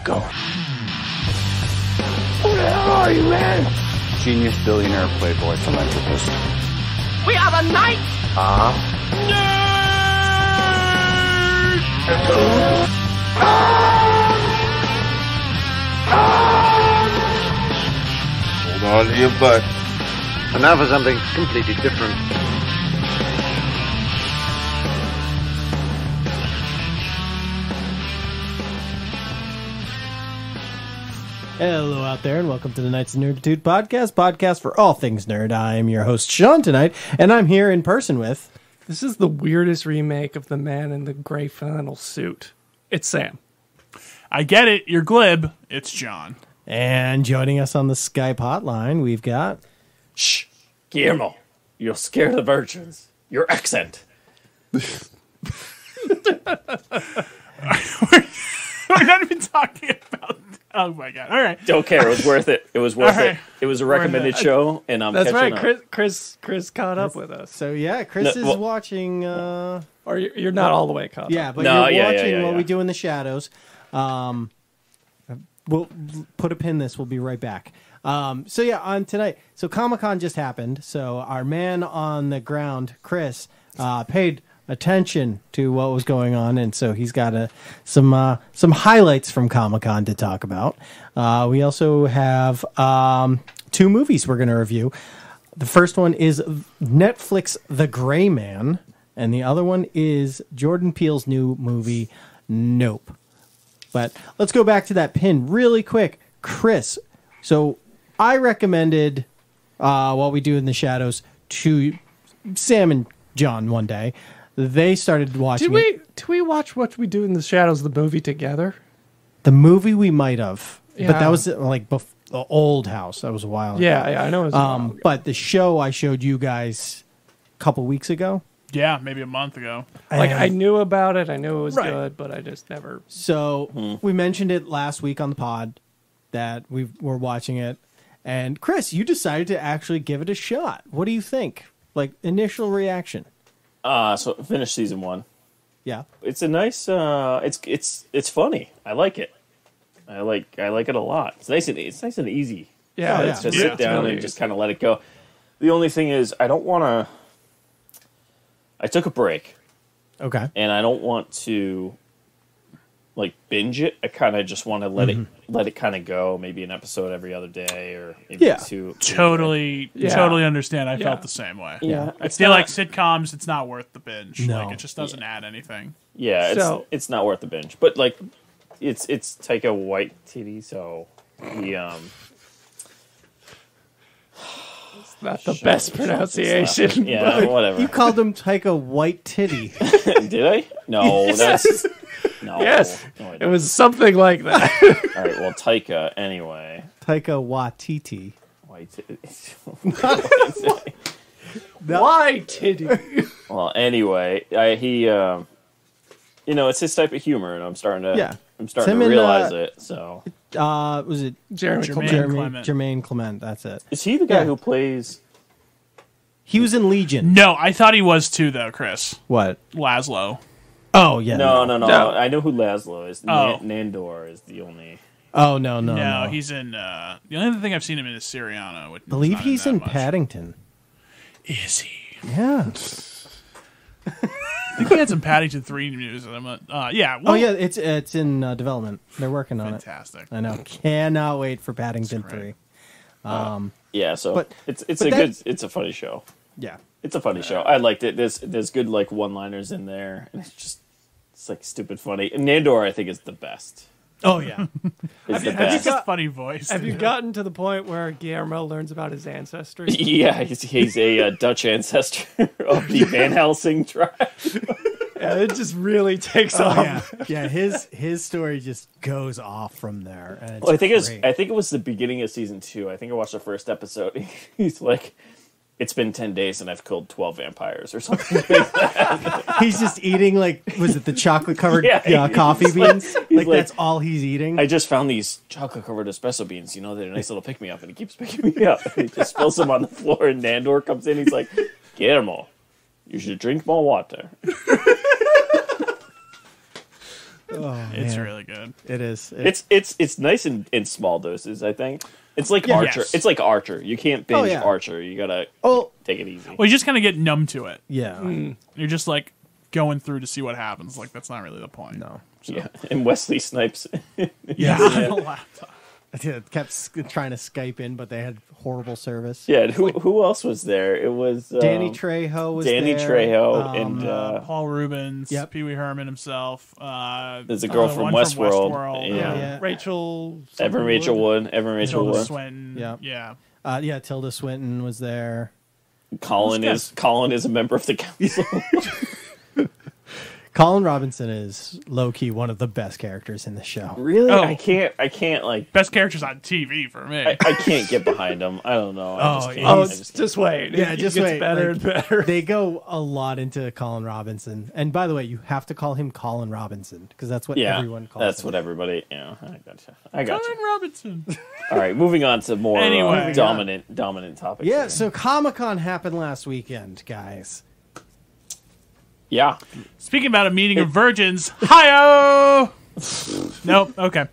Go. Who the hell are you, man? Genius, billionaire, playboy, philanthropist. We are the Knights Hold on to your butt. And now for something completely different. Hello out there, and welcome to the Knights of Nerdatude podcast for all things nerd. I am your host, Sean, tonight, and I'm here in person with... This is the weirdest remake of The Man in the Gray Flannel Suit. It's Sam. I get it. You're glib. It's John. And joining us on the Skype hotline, we've got... Shh, Guillermo, you'll scare the virgins. Your accent. We're not even talking about... Oh my god! All right, Don't care. It was worth it. It was worth right. it. It was a recommended show, and I'm That's catching right. up. Chris caught up with us. So yeah, Chris No, is well- watching... Or you're not all the way caught up. Yeah, but No, you're yeah, watching yeah, What yeah. We Do in the Shadows. We'll put a pin in this. We'll be right back. So yeah, on tonight. So Comic-Con just happened. So our man on the ground, Chris, paid attention to what was going on, and so he's got some highlights from Comic-Con to talk about. We also have two movies we're going to review. The first one is Netflix The Gray Man, and the other one is Jordan Peele's new movie, Nope. But let's go back to that pin really quick. Chris, so I recommended What We Do in the Shadows to Sam and John one day. They started watching Did we watch What We Do in the Shadows, the movie, together? the movie. We might have, but Yeah. that was like the old house. That was a while ago. Yeah, I know. It was a while ago. But the show I showed you guys a couple weeks ago. yeah, maybe a month ago. Like, and- I knew about it. I knew it was Right. good, but I just never... So we mentioned it last week on the pod that we were watching it, and Chris, you decided to actually give it a shot. What do you think? Like initial reaction? So finish season 1. Yeah. It's a nice. It's funny. I like it. I like it a lot. It's nice and easy. Yeah, Oh, it's To yeah. sit down really and just kind of let it go. The only thing is, I don't want to. I took a break, Okay. and I don't want to like binge it. I kind of just want to let it kind of go. Maybe an episode every other day, or maybe Yeah. two. Totally understand. I Yeah. felt the same way. Yeah, I feel like sitcoms, it's not worth the binge. No. Like it just doesn't add anything. yeah, So- it's not worth the binge. But like, it's Taika Waititi, so he not the best pronunciation. yeah, whatever. You called him Taika White Titty. Did I? No, that's no. Yes, No, I it didn't. was something like that. All right. Well, Taika. Anyway. Taika Waititi. Why, titty? Well, anyway, he, it's his type of humor, and I'm starting to, Yeah. I'm starting Him to and, realize it. So, Was it Jeremy Jermaine Clement. Clement. Jermaine Clement? That's it. is he the guy Yeah. who plays? He was in Legion. No, I thought he was too, though, Chris. What? Laszlo. Oh yeah. No. No. I know who Laszlo is. Oh. Nandor is the only. Oh no. No, he's in. The only other thing I've seen him in is Siriano. Which I believe not he's that in much. Paddington. Is he? Yeah. I think he had some Paddington 3 news. Yeah. Well, Oh yeah. It's in development. They're working on it. Fantastic. I know. Cannot wait for Paddington That's great. 3. Yeah. So But- it's but a that- good. It's a funny show. Yeah. It's a funny show. I liked it. There's good like one-liners in there, and it's like stupid funny. And Nandor, I think, is the best. Oh yeah. Is the He's best. got a funny voice. Have you gotten to the point where Guillermo learns about his ancestry? Yeah, he's a Dutch ancestor of the Van Helsing tribe. Yeah, it just really takes Oh, off. yeah. His story just goes off from there. And it's Well, I think great. it was the beginning of season 2. I think I watched the first episode. He's like, it's been 10 days and I've killed 12 vampires or something. He's just eating was it the chocolate covered Yeah, coffee he's like- beans? he's Like like- that's all he's eating. I just found these chocolate covered espresso beans. You know, they're a nice little pick me up, and he keeps picking me up. And he just spills them on the floor, and Nandor comes in. He's like, Guillermo, you should drink more water. It's really good. It is. It's nice in small doses. I think it's like Archer. Yes. It's like Archer. You can't binge yeah. Archer. You gotta take it easy. Well, you just kind of get numb to it. Yeah. You're just like going through to see what happens. Like that's not really the point. No. So. Yeah, and Wesley Snipes. Yeah. On the laptop. It kept trying to Skype in, but they had horrible service. Yeah, and who else was there? It was Danny Trejo was Danny there. Trejo and Paul Rubens, Yep. Pee Wee Herman himself. there's a girl the from one Westworld. Yeah. Rachel. Evan Rachel Wood. Tilda Wood. Swinton. Yep. Yeah. Tilda Swinton was there. Colin is a member of the council. Colin Robinson is low-key one of the best characters in the show. Really? Oh. I can't like Best characters on TV for me. I can't get behind him. I don't know. I just can't. Oh, I just just wait. Yeah, It just gets wait. better and better. They go a lot into Colin Robinson. And by the way, you have to call him Colin Robinson because that's what everyone calls that's him. what everybody. Yeah, I gotcha. Colin Robinson. All right, moving on to more Anyway. dominant topics. Yeah, here. so Comic-Con happened last weekend, guys. Yeah. Speaking about a meeting of virgins, hi-oh! Nope, okay.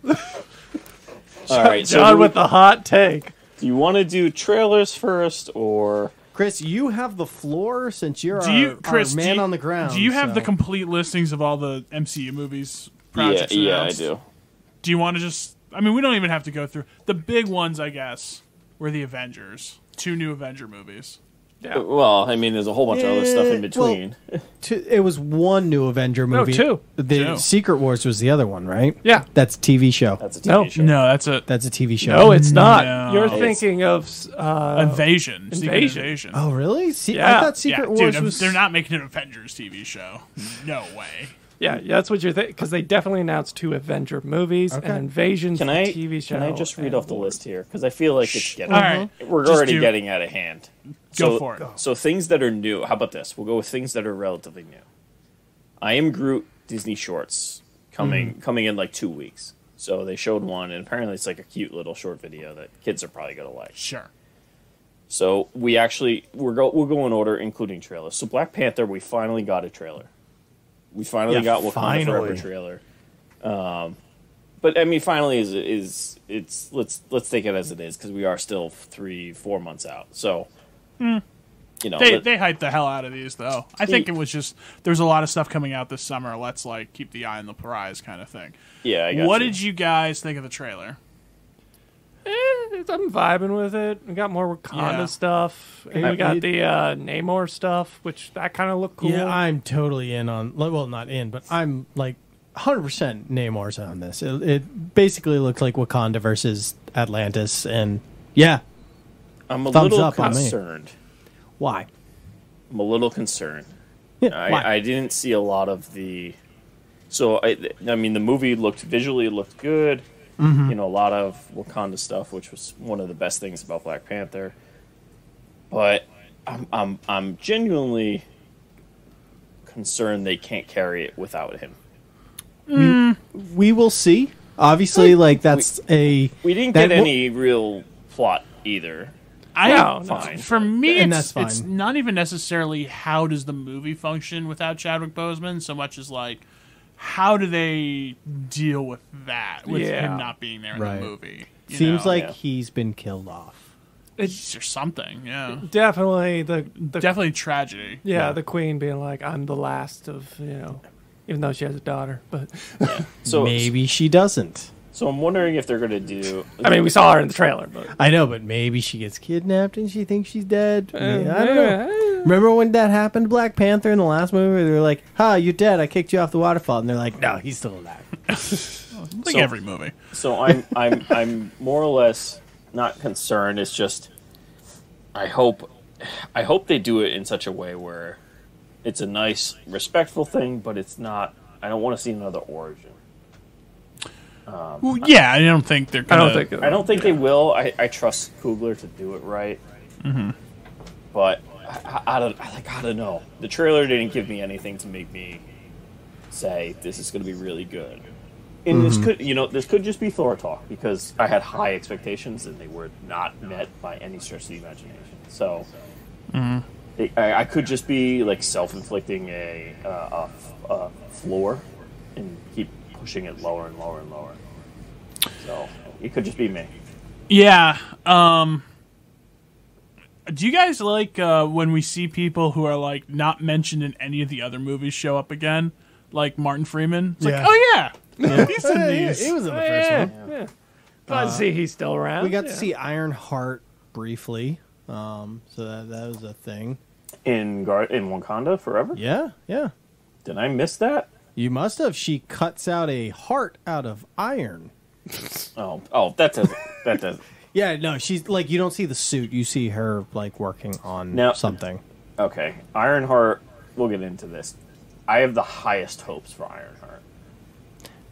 All right. So John with the hot take. do you want to do trailers first or? Chris, you have the floor since you're Chris, our man on the ground. Do you have the so- complete listings of all the MCU movies? Yeah, Projects I announced? do. Do you want to just... I mean, we don't even have to go through... The big ones, I guess, were the Avengers. 2 new Avenger movies. Well, I mean, there's a whole bunch of other stuff in between. It was one new Avenger movie. two. The Two. Secret Wars was the other one, right? Yeah. That's a TV show. That's a TV No. show. No, that's a... That's a TV show. No, it's not. No. You're It's- thinking of Invasion. Secret Invasion. Invasion. Oh, really? I Yeah. thought Secret yeah, Wars dude, was... they're not making an Avengers TV show. No way. yeah, that's what you're thinking because they definitely announced 2 Avenger movies Okay. and Invasion's Can the I TV show. can I just read and- off the list here because I feel like it's getting All right. we're Just already do- getting out of hand. Go So- for it. So things that are new. How about this? We'll go with things that are relatively new. I Am Groot Disney shorts coming in like 2 weeks. So they showed one, and apparently it's like a cute little short video that kids are probably gonna like. Sure. So we'll go in order, including trailers. So Black Panther, we finally got a trailer. We finally got Wakanda Forever trailer. But I mean, finally is let's take it as it is because we are still 3-4 months out. So you know, They hyped the hell out of these, though. I think it was just there's a lot of stuff coming out this summer. Let's like keep the eye on the prize, kind of thing. yeah. I got What you. did you guys think of the trailer? I'm vibing with it. We got more Wakanda Yeah. stuff. And we got the Namor stuff, which that kind of looked cool. Yeah, I'm totally in on... Well, not in, but I'm like 100% Namor's on this. It basically looks like Wakanda versus Atlantis, and yeah. I'm a thumbs little up on me. concerned. Why? I'm a little concerned. Yeah, why? I didn't see a lot of the. So I mean, the movie visually looked good. Mm-hmm. You know, a lot of Wakanda stuff, which was one of the best things about Black Panther. But I'm genuinely concerned they can't carry it without him. We will see. Obviously, like that's We didn't that get wo- any real plot either. No, fine. For me, And it's, that's it's fine. not even necessarily how does the movie function without Chadwick Boseman, so much as like how do they deal with that with Yeah. him not being there in Right. the movie? You seems know? like yeah. he's been killed off. It's or something. Yeah, definitely the definitely tragedy. the queen being like, I'm the last of, even though she has a daughter. But So Maybe she doesn't. So I'm wondering if they're going to do. I mean, we saw her in the trailer, but I know, but maybe she gets kidnapped and she thinks she's dead. I don't know. Remember when that happened to Black Panther in the last movie? They were like, "Ha, you're dead. I kicked you off the waterfall." And they're like, "No, he's still alive." Like So- every movie. So I'm more or less not concerned. It's just I hope they do it in such a way where it's a nice, respectful thing, but it's not. I don't want to see another origin. Well, yeah, I don't think they're. I Gonna, don't think They will. I trust Coogler to do it right. But I don't know. The trailer didn't give me anything to make me say this is going to be really good. And this could just be Thor talk because I had high expectations and they were not met by any stretch of the imagination. So I could just be like self-inflicting a floor and keep pushing it lower and lower and lower. So it could just be me. Yeah. Do you guys like when we see people who are like not mentioned in any of the other movies show up again, like Martin Freeman? It's like, oh yeah, he's in these. He was in the first one. Yeah. Glad to see he's still around. We got to see Ironheart briefly, so that was a thing. In Wakanda Forever? Yeah. Did I miss that? You must have. She cuts out a heart out of iron. Oh, that doesn't. Yeah, no, she's like, you don't see the suit. You see her like working on something. Okay, Ironheart. We'll get into this. I have the highest hopes for Ironheart.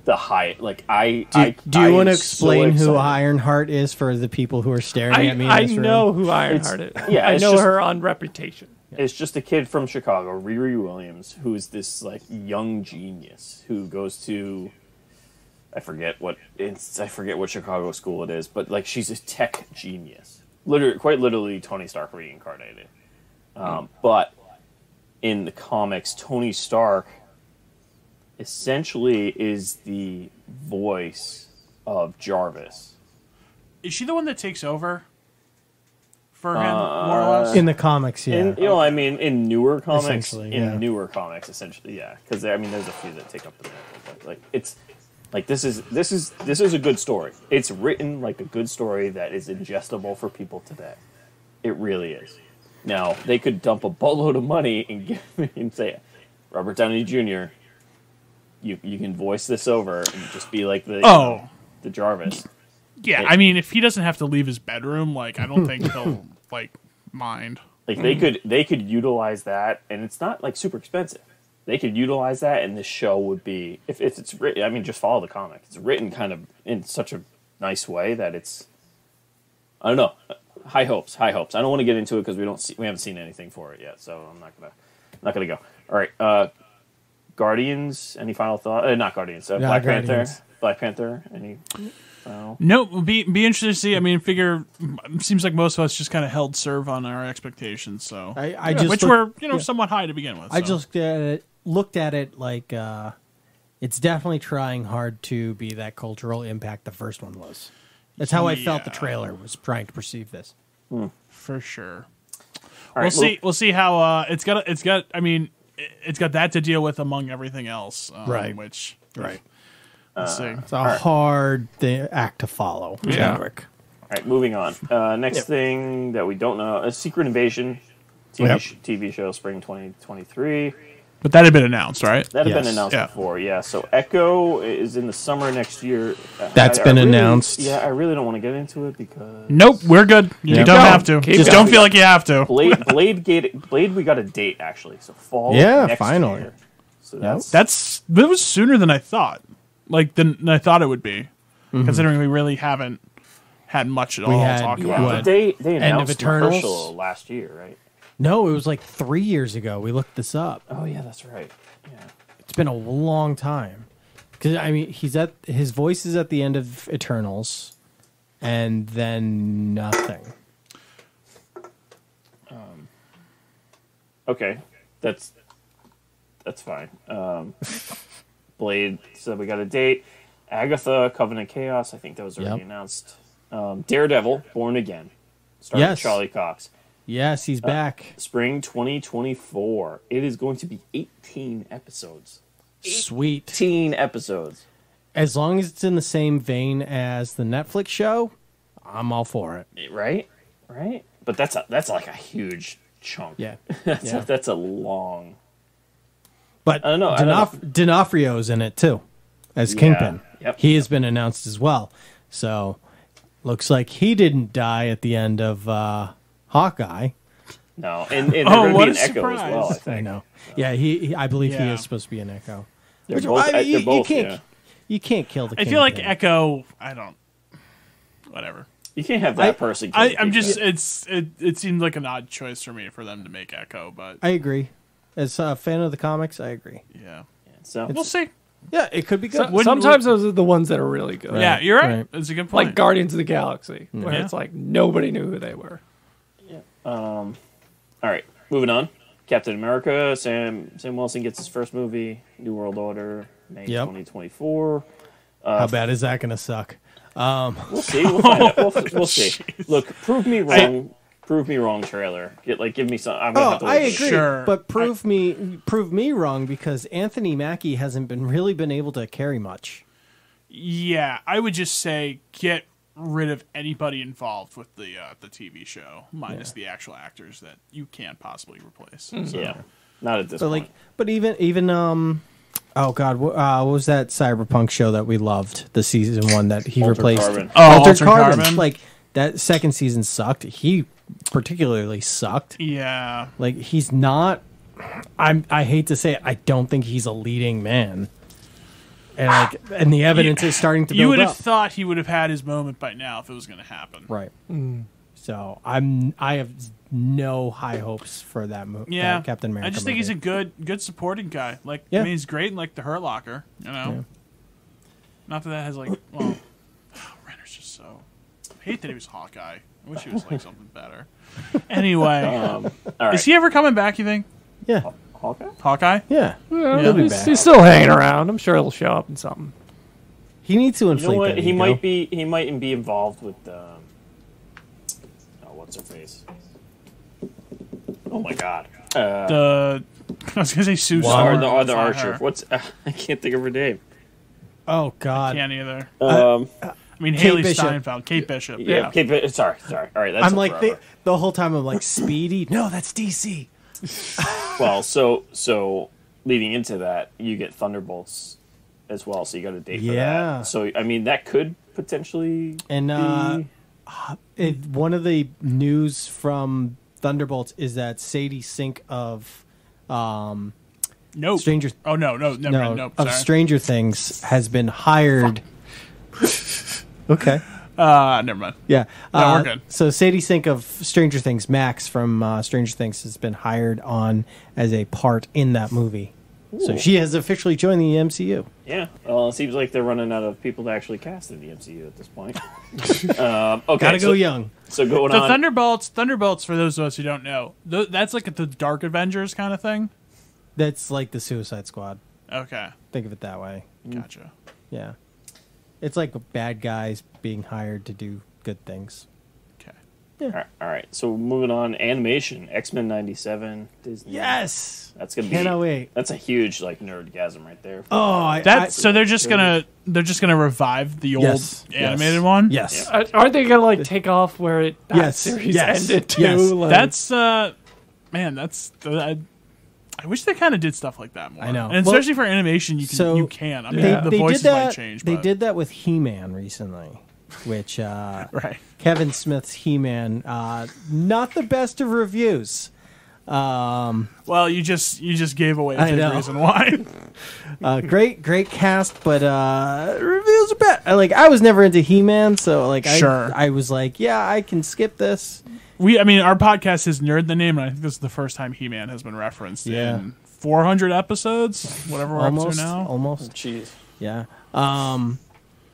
Do you want to explain who Ironheart is for the people who are staring at me? I know who Ironheart is. Yeah, I know her on Reputation. It's just a kid from Chicago, Riri Williams, who's this like young genius who goes to I forget what Chicago school it is, but like she's a tech genius, quite literally Tony Stark reincarnated. But in the comics, Tony Stark essentially is the voice of Jarvis. Is she the one that takes over for him, more or less? In the comics, yeah. In newer comics, essentially, yeah. Because there's a few that take up the mantle, but like it's like this is a good story. It's written like a good story that is ingestible for people today. It really is. Now they could dump a boatload of money and give me and say, Robert Downey Jr., you can voice this over and just be like the Jarvis. Yeah, I mean, if he doesn't have to leave his bedroom, like I don't think he'll like mind. Like they could utilize that, and it's not like super expensive. They could utilize that, and this show would be if it's written. I mean, just follow the comic. It's written kind of in such a nice way that it's. I don't know. High hopes. I don't want to get into it because we haven't seen anything for it yet, so I'm not gonna go. All right, Guardians. Any final thought? Not Guardians. Black Panther. Black Panther. Any? No, be interested to see. I mean, it seems like most of us just kind of held serve on our expectations, so which were somewhat high to begin with. So. I just looked at it like it's definitely trying hard to be that cultural impact the first one was. That's how I felt the trailer was trying to perceive this. For sure. All We'll see how it's got. I mean, it's got that to deal with among everything else, right? Which right. Let's see. It's a hard act to follow. Yeah. All right, moving on. Next thing that we don't know, a Secret Invasion TV show, spring 2023. But that had been announced, right? That had been announced before, yeah. So Echo is in the summer next year. That's been announced. Yeah, I really don't want to get into it because... Nope, we're good. You don't have to. Just don't feel like you have to. Blade, we got a date, actually. So fall next finally. year. So that was sooner than I thought. Than I thought it would be. Considering we really haven't had much at all to talk about. They announced Eternals Mahershala last year, right? No, it was like 3 years ago. We looked this up. Oh yeah, that's right. Yeah, it's been a long time. Because I mean, his voice is at the end of Eternals, and then nothing. Okay, that's fine. Blade said we got a date. Agatha, Covenant Chaos. I think that was already announced. Daredevil, Born Again. Starring Charlie Cox. Yes, he's back. Spring 2024. It is going to be 18 episodes. Sweet. 18 episodes. As long as it's in the same vein as the Netflix show, I'm all for it. Right? But that's like a huge chunk. Yeah. That's a long... But I don't know. D'Onofrio's in it too, as Kingpin. Yep. He has been announced as well. So, looks like he didn't die at the end of Hawkeye. No, and they're going to be an Echo surprise. as well, I think. I know. Yeah, I believe he is supposed to be an Echo. They're both, you can't kill the I Kingpin. feel like Echo, whatever. You can't have that person. I'm just, it seemed like an odd choice for me for them to make Echo, but... I agree. As a fan of the comics, I agree. Yeah. So we'll see. Yeah, it could be good. Sometimes those are the ones that are really good. Yeah, you're right. That's a good point. Like Guardians of the Galaxy, where it's like nobody knew who they were. Yeah. All right, moving on. Captain America. Sam Wilson gets his first movie. New World Order. May Yep. 2024. How bad is that going to suck? We'll see. We'll find out. We'll see. Look, prove me wrong. Prove me wrong. Trailer. Give me some. I'm gonna have to I look agree. at it. Sure. But prove me wrong, because Anthony Mackie hasn't really been able to carry much. Yeah, I would just say get rid of anybody involved with the TV show, minus the actual actors that you can't possibly replace. So, Yeah, not at this But point. but even oh god, what was that cyberpunk show that we loved? The season 1 that he Altered replaced. Carbon. Altered Altered Carbon. Carbon. Like that second season sucked. He particularly sucked. yeah. Like he's not. I hate to say it. I don't think he's a leading man. And the evidence is starting to build You would up. have thought he would have had his moment by now if it was going to happen. Right. So I have no high hopes for that movie. Yeah, Captain America. I just think he's a good supporting guy. Like, Yeah. I mean, he's great in like the Hurt Locker. You know, not that has like, well, Renner's just so. I hate that he was Hawkeye. I wish he was like something better. Anyway, All right. is he ever coming back? You think Yeah. Hawkeye? Hawkeye? Yeah. Yeah, He'll be he's, back. he's still hanging around. I'm sure he'll show up in something. He needs to You inflate know what? that He ego. might be. He might be involved with. What's her face? Oh my God. I was gonna say Sue Or Storm. the It's not Archer. her. What's? I can't think of her name. Oh God. Can't either. Um, I mean, Kate Haley Bishop. Steinfeld, Kate Bishop. yeah. Okay, sorry. All right. That's I'm it like forever. the whole time I'm like Speedy. No, that's DC. Well, so leading into that, you get Thunderbolts as well. So you got a date for Yeah. that. So I mean, that could potentially And be... one of the news from Thunderbolts is that Sadie Sink of Nope. Stranger Oh no, never no mind. Nope. of Sorry. Stranger Things has been hired. Okay. Never mind. Yeah. No, we're good. So Sadie Sink of Stranger Things, Max from Stranger Things, has been hired on as a part in that movie. So she has officially joined the MCU. Yeah. Well, it seems like they're running out of people to actually cast in the MCU at this point. Okay. Gotta go young. So going The on. Thunderbolts, for those of us who don't know, that's like the Dark Avengers kind of thing. That's like the Suicide Squad. Okay, Think of it that way. gotcha. Yeah. It's like bad guys being hired to do good things. Okay. All right. So moving on, animation, X-Men '97, Disney. Yes. That's gonna be. Cannot wait. That's a huge nerdgasm right there. Oh, So they're just gonna revive the old Yes, animated yes. one. Yes. Aren't they gonna like take off where that Yes, series yes, ended too? yes. Like, That's man. That's I wish they kind of did stuff like that more. I know. and Well, especially for animation, you can. I mean, the They voices did that. might change. They but, did that with He-Man recently, which right. Kevin Smith's He-Man, not the best of reviews. Well, you just gave away I the know. reason why. Great cast, but reviews are bad. I was never into He-Man, so Sure. I was like, yeah, I can skip this. I mean, our podcast is Nerd the Name, and I think this is the first time He-Man has been referenced Yeah. in 400 episodes, whatever we're up to now. Almost. Jeez. Yeah.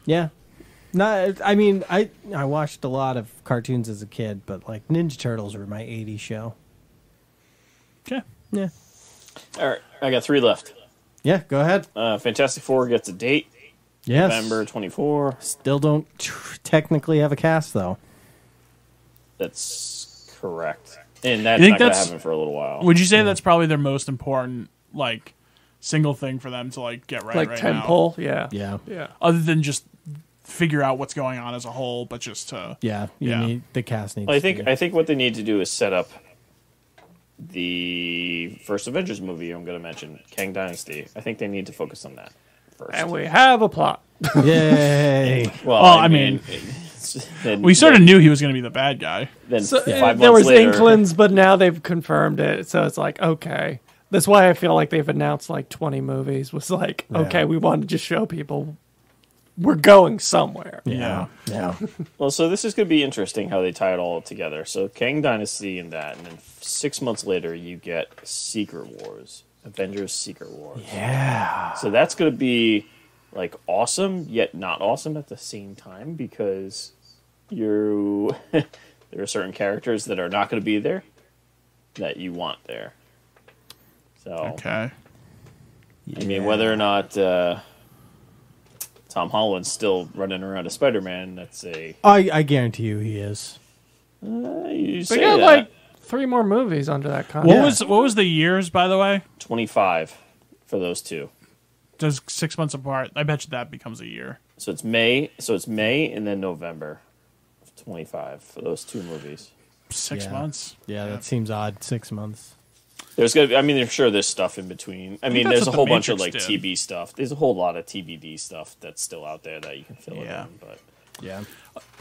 Yeah. Not. I mean, I watched a lot of cartoons as a kid, but like Ninja Turtles were my '80s show. Okay. Yeah. All right. I got 3 left. Yeah. Go ahead. Fantastic Four gets a date. Yes. November 24. Still don't technically have a cast though. That's correct. And that's You think not going to that's- happen for a little while. Would you say that's probably their most important, like, single thing for them to get right like right ten now? pole. Yeah. Yeah. Yeah. Other than just figure out what's going on as a whole, but just to Yeah. The cast needs. I to think what they need to do is set up the first Avengers movie I'm going to mention, Kang Dynasty. I think they need to focus on that first. And we have a plot. Yay. Well, I mean, we sort of knew he was going to be the bad guy. Then So, 5 months there was later, inklings, but now they've confirmed it. So it's like, okay. That's why I feel like they've announced like 20 movies. Was like, okay, we want to just show people we're going somewhere. Yeah. Yeah. Well, so this is going to be interesting how they tie it all together. So Kang Dynasty and that, and then 6 months later you get Secret Wars, Avengers Secret Wars. Yeah. So that's going to be like awesome, yet not awesome at the same time because there are certain characters that are not going to be there that you want there. So Okay. I mean, whether or not Tom Holland's still running around as Spider-Man, that's a... I guarantee you he is. You They say got that. like 3 more movies under that contract. What was the years, by the way? 25 for those two. Does 6 months apart? I bet you that becomes a year. So it's May and then November of 25 for those 2 movies. 6 Yeah. months. Yeah, that seems odd. 6 months. There's gonna be, I mean, I'm sure there's stuff in between. I mean, that's there's a what whole The bunch of Matrix like did. TB stuff. There's a whole lot of TBD stuff that's still out there that you can fill Yeah. it in. But Yeah.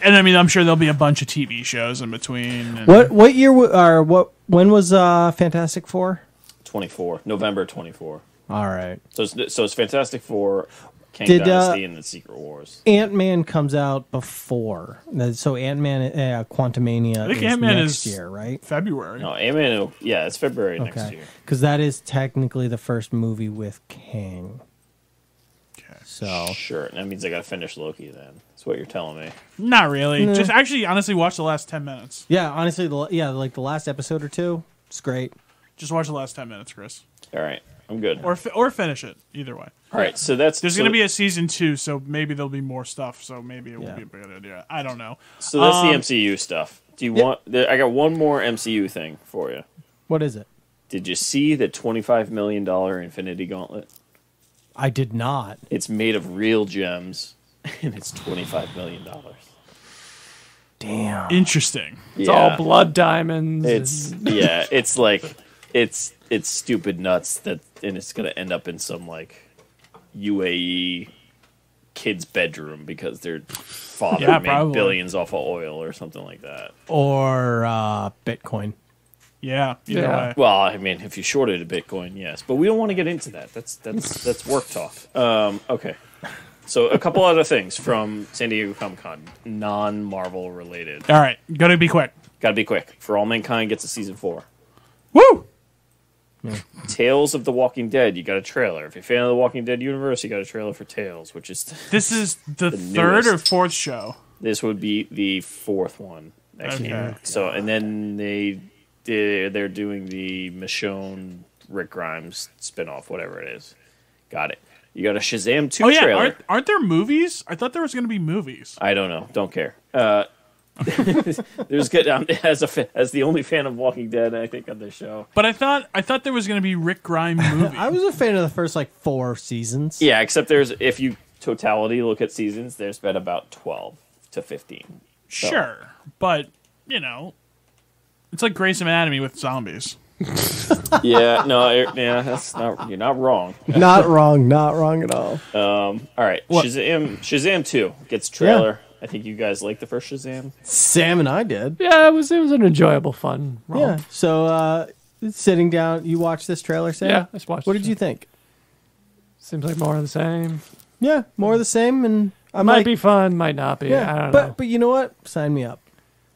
And I mean, I'm sure there'll be a bunch of TV shows in between. And What year or when was Fantastic Four? 24 November 24. All right. So it's Fantastic Four, Kang Did, Dynasty, and the Secret Wars. Ant-Man comes out before. So Ant-Man Quantumania I think is Ant-Man next is year, right? February. No, Ant-Man. Yeah, it's February next Okay. year. Because that is technically the first movie with Kang. Okay. So Sure, that means I got to finish Loki. Then that's what you're telling me. Not really. Just actually, honestly, watch the last 10 minutes. yeah, honestly, like the last episode or two, it's great. Just watch the last 10 minutes, Chris. All right, I'm good. Or finish it. Either way. All right, so that's There's going to be a season 2, so maybe there'll be more stuff. So maybe it will Yeah. be a good idea. I don't know. so that's the MCU stuff. Do you want? I got one more MCU thing for you. What is it? Did you see the $25 million Infinity Gauntlet? I did not. It's made of real gems, and it's $25 million. Damn. Interesting. It's all blood diamonds. It's yeah. It's like it's stupid nuts that, and it's gonna end up in some like UAE kid's bedroom because their father Yeah, made probably. billions off of oil or something like that. Or Bitcoin. Yeah. Either Yeah. way. Well, I mean, if you shorted a Bitcoin, yes, but we don't want to get into that. That's work talk. Okay. So a couple other things from San Diego Comic-Con, non-Marvel related. All right. Gotta be quick. Gotta be quick. For All Mankind gets a season 4. Woo! Tales of the Walking Dead, you got a trailer. If you're a fan of the Walking Dead universe, you got a trailer for Tales, which is This is the third newest. or fourth show. this would be the 4th one that Okay. came out. So and then they're doing the Michonne Rick Grimes spinoff, whatever it is. Got it. You got a Shazam 2 Oh yeah, trailer. aren't there movies? I thought there was going to be movies. I don't know. Don't care. There's good as the only fan of Walking Dead, I think, on this show. But I thought there was going to be Rick Grimes movie. I was a fan of the first 4 seasons. Yeah, except if you totality look at seasons, there's been about 12 to 15. Sure, but it's like Grey's Anatomy with zombies. Yeah, that's not. You're not wrong. Not wrong. Not wrong at all. All right, Shazam 2 gets trailer. I think you guys like the first Shazam. Sam and I did. Yeah, it was an enjoyable, fun romp. Yeah. So sitting down, you watched this trailer, Sam? Yeah, I just watched What it. did you think? Seems like more of the same. Yeah, more of the same, and I Might be fun, might not be. I don't know. But you know what? Sign me up.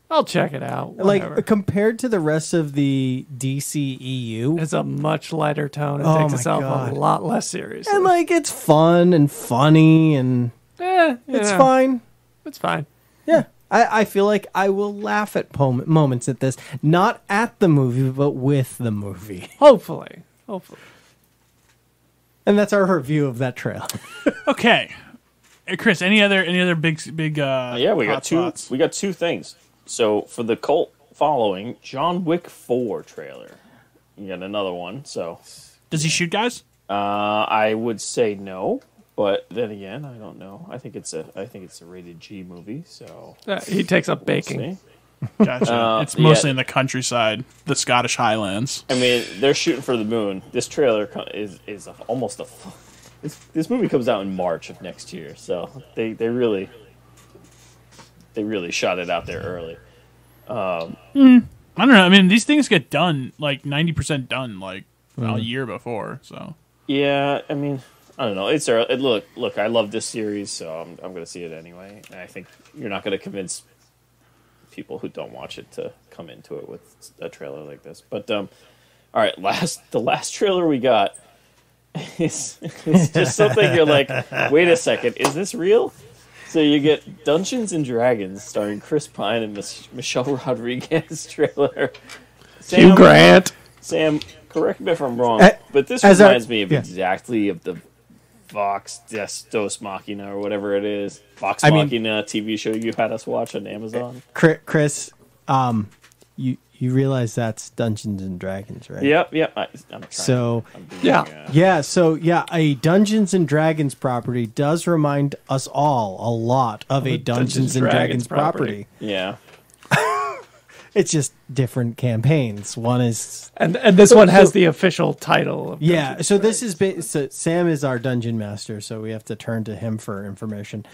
I'll check it out. Like Whatever. compared to the rest of the DCEU, It's a much lighter tone. It Oh takes my itself God. a lot less seriously. and it's fun and funny, and it's fine. It's fine. Yeah. I feel like I will laugh at moments at this, not at the movie, but with the movie. Hopefully. And that's our review of that trailer. Okay, hey, Chris. Any other big? Yeah, we got hot two. spots? We got 2 things. So for the cult following, John Wick 4 trailer. You got another one. So Does he shoot guys? I would say no, but then again, I don't know. I think it's a rated G movie. So He takes up we'll baking. see. Gotcha. It's mostly in the countryside, the Scottish Highlands. I mean, they're shooting for the moon. This trailer is almost a. This movie comes out in March of next year, so they really shot it out there early. I don't know. I mean, these things get done 90% done a year before. So Yeah, I mean, I don't know. It's early. Look. I love this series, so I'm going to see it anyway. And I think you're not going to convince people who don't watch it to come into it with a trailer like this. But all right, the last trailer we got is just something you're like, wait a second, is this real? So you get Dungeons and Dragons starring Chris Pine and Michelle Rodriguez trailer. Hugh Grant. Sam, correct me if I'm wrong, but this as reminds me of yeah. exactly of the Vox Dos Machina or whatever it is. Vox I mean- Machina TV show you had us watch on Amazon. Chris, you realize that's Dungeons and Dragons, right? Yep. I'm trying. So Yeah. a Dungeons and Dragons property does remind us all a lot of a Dungeons and Dragons property. Yeah. It's just different campaigns. One is And this one has the official title. Of Dungeons so and this is so Sam is our dungeon master, so we have to turn to him for information.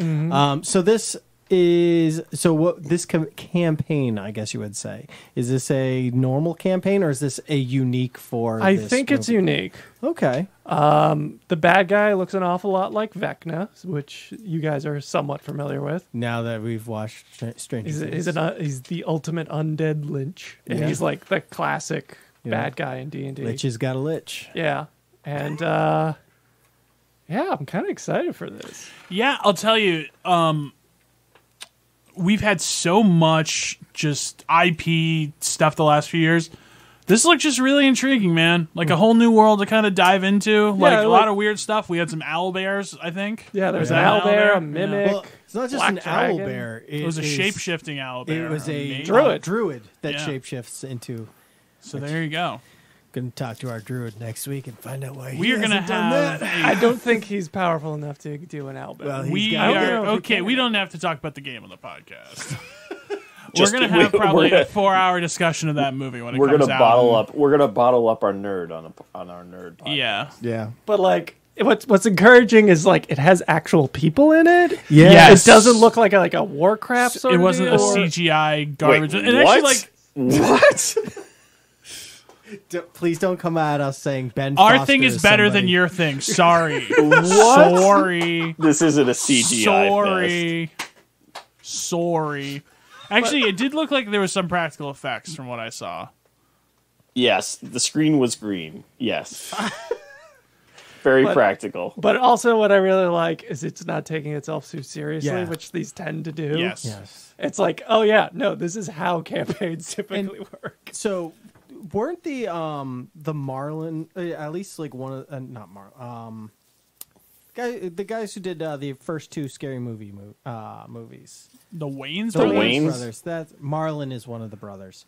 So this is what this campaign, I guess you would say, is this a normal campaign or is this a unique for? I this think it's movie? unique. Okay. The bad guy looks an awful lot like Vecna, which you guys are somewhat familiar with. Now that we've watched Stranger Things, He's the ultimate undead lich, and Yeah. he's like the classic bad guy in D&D. Lich has got a lich. Yeah, and yeah, I'm kind of excited for this. Yeah, I'll tell you. We've had so much just IP stuff the last few years. This looked just really intriguing, man. Like a whole new world to kind of dive into. Like a lot of weird stuff. We had some owl bears, I think. Yeah, there's Was an that owl bear, a Yeah. mimic. Well, it's not just Black an owl dragon. bear. It was a is- shape-shifting owl bear. It was a Amazing. druid that Yeah. shapeshifts into. So there you go. Going to talk to our druid next week and find out why We he are going to hasn't done have... that. I don't think he's powerful enough to do an owl bear. Well, he's We got- I don't are... know if we Okay, can. we don't have to talk about the game on the podcast. Just- we're going to have we're probably gonna- a 4-hour discussion of that movie when it We're comes gonna out. bottle up. We're gonna bottle up our nerd on our nerd podcast. Yeah. Yeah. But like, what's encouraging is like it has actual people in it. Yeah. Yes. It doesn't look like a Warcraft sort It of wasn't a deal. CGI garbage. Wait, It what? actually, like, What? Please don't come at us saying Ben our Foster thing is better than somebody. your thing. Sorry. What? Sorry. This isn't a CGI fest. Sorry. Actually, it did look like there was some practical effects from what I saw. Yes, the screen was green. Yes. Very practical. But also, what I really like is it's not taking itself too seriously, Yeah. which these tend to do. Yes. Yes. It's like, oh yeah, no, this is how campaigns typically work. So, weren't the Marlin at least like one of not Marlin the guys who did the first two scary movies? The Waynes The brothers? Waynes? brothers. That Marlin is one of the brothers.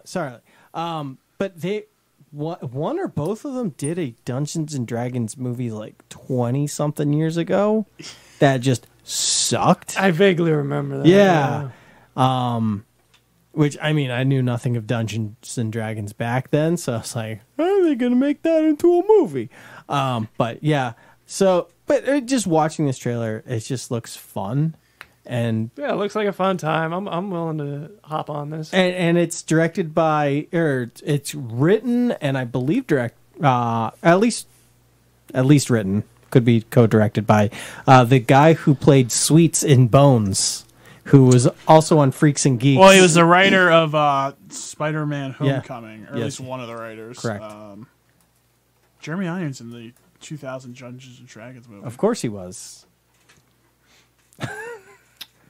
Sorry, but they one or both of them did a Dungeons and Dragons movie like 20-something years ago that just sucked. I vaguely remember that. Yeah. Which, I mean, I knew nothing of Dungeons and Dragons back then, so I was like, are they going to make that into a movie? But yeah, but just watching this trailer, it just looks fun. And Yeah, it looks like a fun time. I'm willing to hop on this. and it's directed by, it's written and I believe at least written, could be co-directed by the guy who played Sweets in Bones, who was also on Freaks and Geeks. Well, he was the writer of Spider-Man Yeah. Homecoming, or at Yes. least one of the writers. Correct. Jeremy Irons in the 2000 Dungeons and Dragons movie. Of course he was.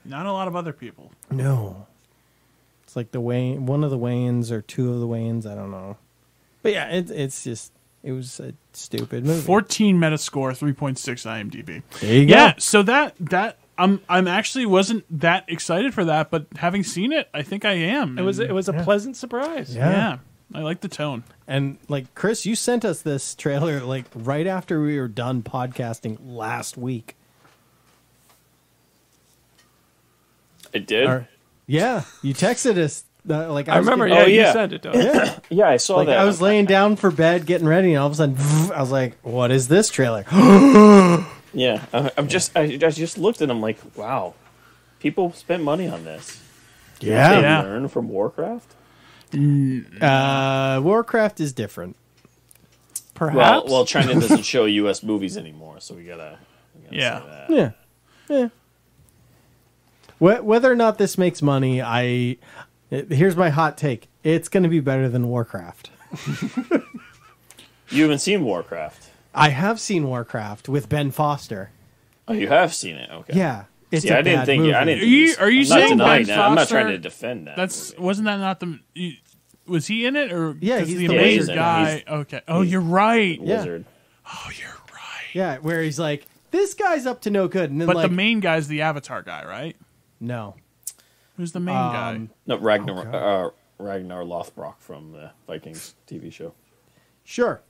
Not a lot of other people. No. It's like one of the Wayans or two of the Wayans, I don't know. But yeah, it was a stupid movie. 14 Metascore, 3.6 IMDb. There you Yeah, go. so that I'm actually wasn't that excited for that, but having seen it, I think I am. It was a pleasant surprise. Yeah, I like the tone. And like Chris, you sent us this trailer like right after we were done podcasting last week. It did? Yeah, you texted us. I remember. getting- Yeah, you yeah. sent it to us. Yeah, I saw like that. I was laying down for bed, getting ready, and all of a sudden, I was like, "What is this trailer?" Yeah, I just looked and I'm like, wow, people spent money on this. Yeah. They Yeah. learn from Warcraft. Warcraft is different. Perhaps. Well, China doesn't show U.S. movies anymore, so we gotta Yeah. say that. Yeah. Whether or not this makes money, here's my hot take: it's going to be better than Warcraft. You haven't seen Warcraft? I have seen Warcraft with Ben Foster. Oh, you have seen it. Okay. Yeah, it's See, a I didn't bad think. movie. I didn't. Are you I'm not saying denying Ben that. I'm not Foster- trying to defend that. That's movie. wasn't that not Was he in it, or Yeah, 'cause he's the the main wizard. guy? Okay. Oh, you're right. Yeah. Wizard. Oh, you're right. Yeah, where he's like, this guy's up to no good, and then But like, the main guy's the Avatar guy, right? no, Who's the main guy? No, Ragnar Lothbrok from the Vikings TV show. sure,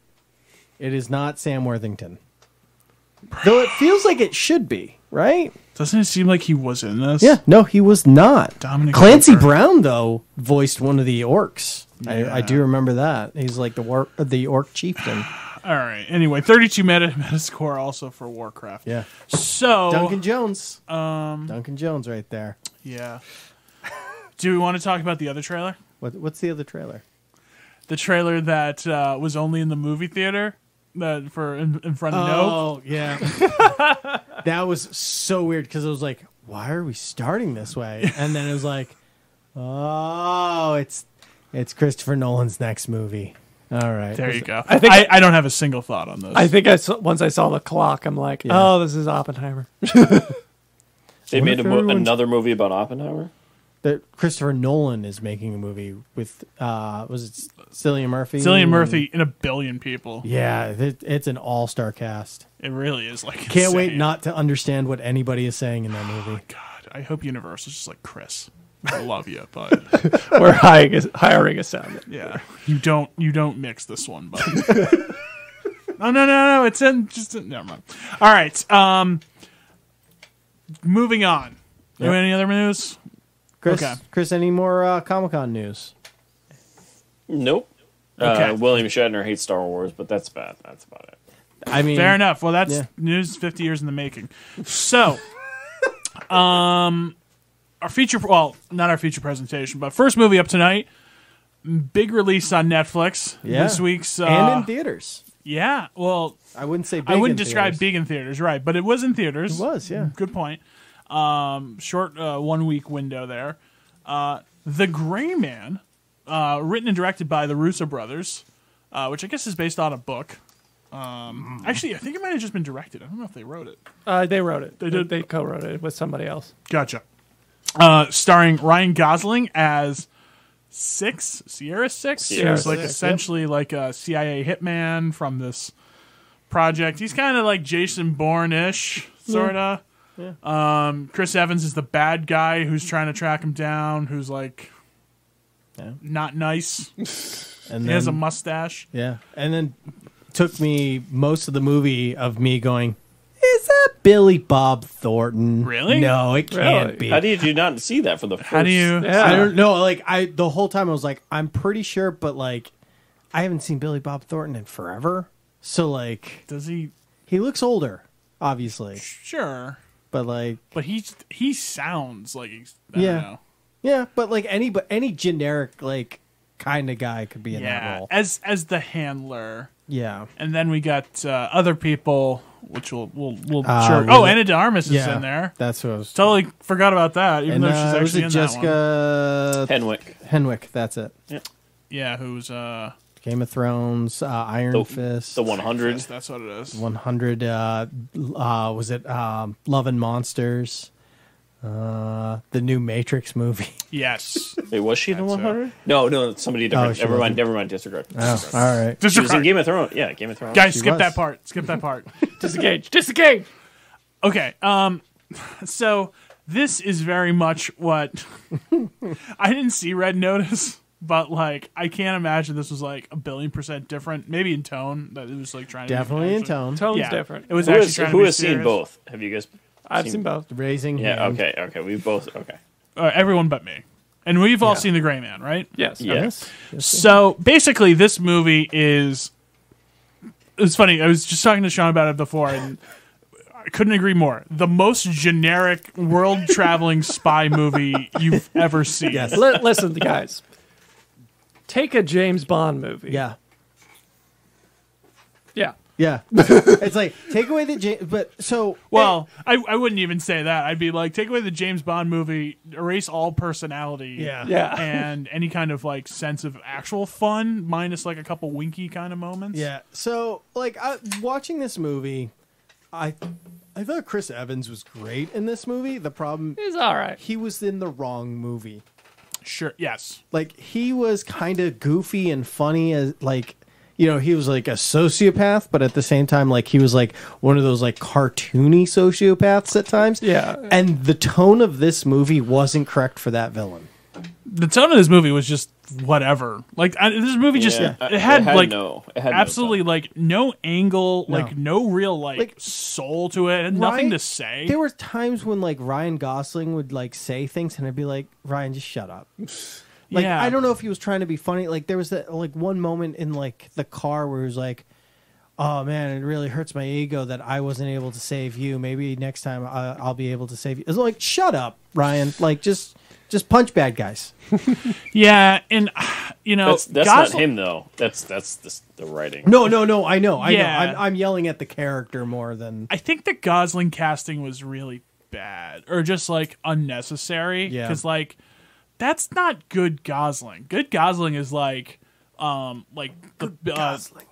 it is not Sam Worthington, though it feels like it should be, right? Doesn't it seem like he was in this? Yeah, no, he was not. Dominic Clancy Cooper. Brown though voiced one of the orcs. Yeah. I do remember that. He's like the orc chieftain. All right. Anyway, 32 Metascore also for Warcraft. Yeah, So Duncan Jones. Duncan Jones, right there. yeah. Do we want to talk about the other trailer? What's the other trailer? The trailer that was only in the movie theater that for in front of Nope. Oh, yeah. That was so weird because it was like, why are we starting this way? And then it was like, oh, it's Christopher Nolan's next movie. All right. There you go. I think- I don't have a single thought on this. I think once I saw the clock, I'm like, Yeah. oh, this is Oppenheimer. They made if everyone's- another movie about Oppenheimer. That Christopher Nolan is making a movie with, was it Cillian Murphy? Cillian Murphy and a billion people. Yeah, it's an all-star cast. It really is like Can't wait insane. not to understand what anybody is saying in that movie. God, I hope Universal's just like Chris. I love you, but We're hiring a sound. yeah, you don't mix this one, but no, it's in never mind. All right, moving on. You have any other news? Chris, Okay. Chris, any more Comic-Con news? Nope. Okay. William Shatner hates Star Wars, but that's bad. That's about it. I mean, Fair enough. Well, that's Yeah. news 50 years in the making. So, our feature, well, not our feature presentation, but first movie up tonight, big release on Netflix Yeah. this week's. and in theaters. Yeah, well, I wouldn't say big I wouldn't in describe theaters. big in theaters, right? But it was in theaters. It was, yeah. Good point. Short 1 week window there. The Gray Man, written and directed by the Russo brothers, which I guess is based on a book. Actually, I think it might have just been directed. I don't know if they wrote it. They wrote it. They did? They co-wrote it with somebody else. Gotcha. Starring Ryan Gosling as Sierra Six. Sierra Who's like Six, essentially like a CIA hitman from this project. He's kind of like Jason Bourne-ish, sort of. Yeah. Chris Evans is the bad guy who's trying to track him down, who's like not nice. And He has a mustache. yeah, and then took me most of the movie of me going, is that Billy Bob Thornton? Really? No, it can't Really? be. How did you not see that for the first? How do you? Yeah. I don't know. Like the whole time I was like, I'm pretty sure, but like, I haven't seen Billy Bob Thornton in forever. So like, Does he? he looks older, obviously, Sure, but like, but he sounds like he's. I don't Yeah. know. yeah, but like any generic like kind of guy could be in that Yeah, role. as the handler. Yeah. And then we got other people, which we'll sure. was Oh, it- Anna de Armas is Yeah, in there. that's what I was. Totally forgot about that, even And though she's was actually it in Jessica that one. Henwick. Henwick? That's it. Yeah, who's Game of Thrones, Iron Fist, The 100. That's what it is. 100. Was it Love and Monsters? The new Matrix movie. Yes. Wait, was she in the That's 100? No, somebody different. she Never mind. wasn't. Never mind. Disregard. Oh, all right. Just She was in Game of Thrones. Yeah, Game of Thrones. guys, She skip was. that part. Skip that part. Disengage. Disengage. Okay. So this is very much what I didn't see Red Notice, but like I can't imagine this was like 1,000,000,000% different. Maybe in tone that it was like trying Definitely to in actually- tone. Tone's Yeah, different. It was Who actually has, trying to who be has seen serious. both? Have you guys? I've seen both. Raising Yeah. hand. Okay. We both. Okay. Everyone but me, and we've all seen The Gray Man, right? Yes. Yeah. Yes. So basically, this movie is. It's funny. I was just talking to Sean about it before, and I couldn't agree more. The most generic world traveling spy movie you've ever seen. Yes. Listen, guys. Take a James Bond movie. Yeah. Yeah. Yeah. It's like take away the but so Well, I wouldn't even say that. I'd be like, take away the James Bond movie, erase all personality. Yeah. Yeah. And any kind of like sense of actual fun, minus like a couple winky kind of moments. yeah. So like watching this movie, I thought Chris Evans was great in this movie. The problem He's all right. he was in the wrong movie. Sure. Yes. Like, he was kind of goofy and funny as, like, you know, he was like a sociopath, but at the same time, like, he was like one of those like cartoony sociopaths at times. Yeah. And the tone of this movie wasn't correct for that villain. The tone of this movie was just whatever. Like this movie just it had absolutely like no angle, like no real like soul to it, and nothing to say. There were times when like Ryan Gosling would like say things, and I'd be like, Ryan, just shut up. Like, yeah. I don't know if he was trying to be funny. Like, there was that like one moment in like the car where he was like, "Oh man, it really hurts my ego that I wasn't able to save you. Maybe next time I'll be able to save you." It's like, shut up, Ryan. Like, just punch bad guys. Yeah, and you know that's not him though. That's the writing. No. I know. Yeah. I'm yelling at the character more than. I think the Gosling casting was really bad, or just like unnecessary. Yeah. Because like that's not good Gosling. Good Gosling is like the Gosling.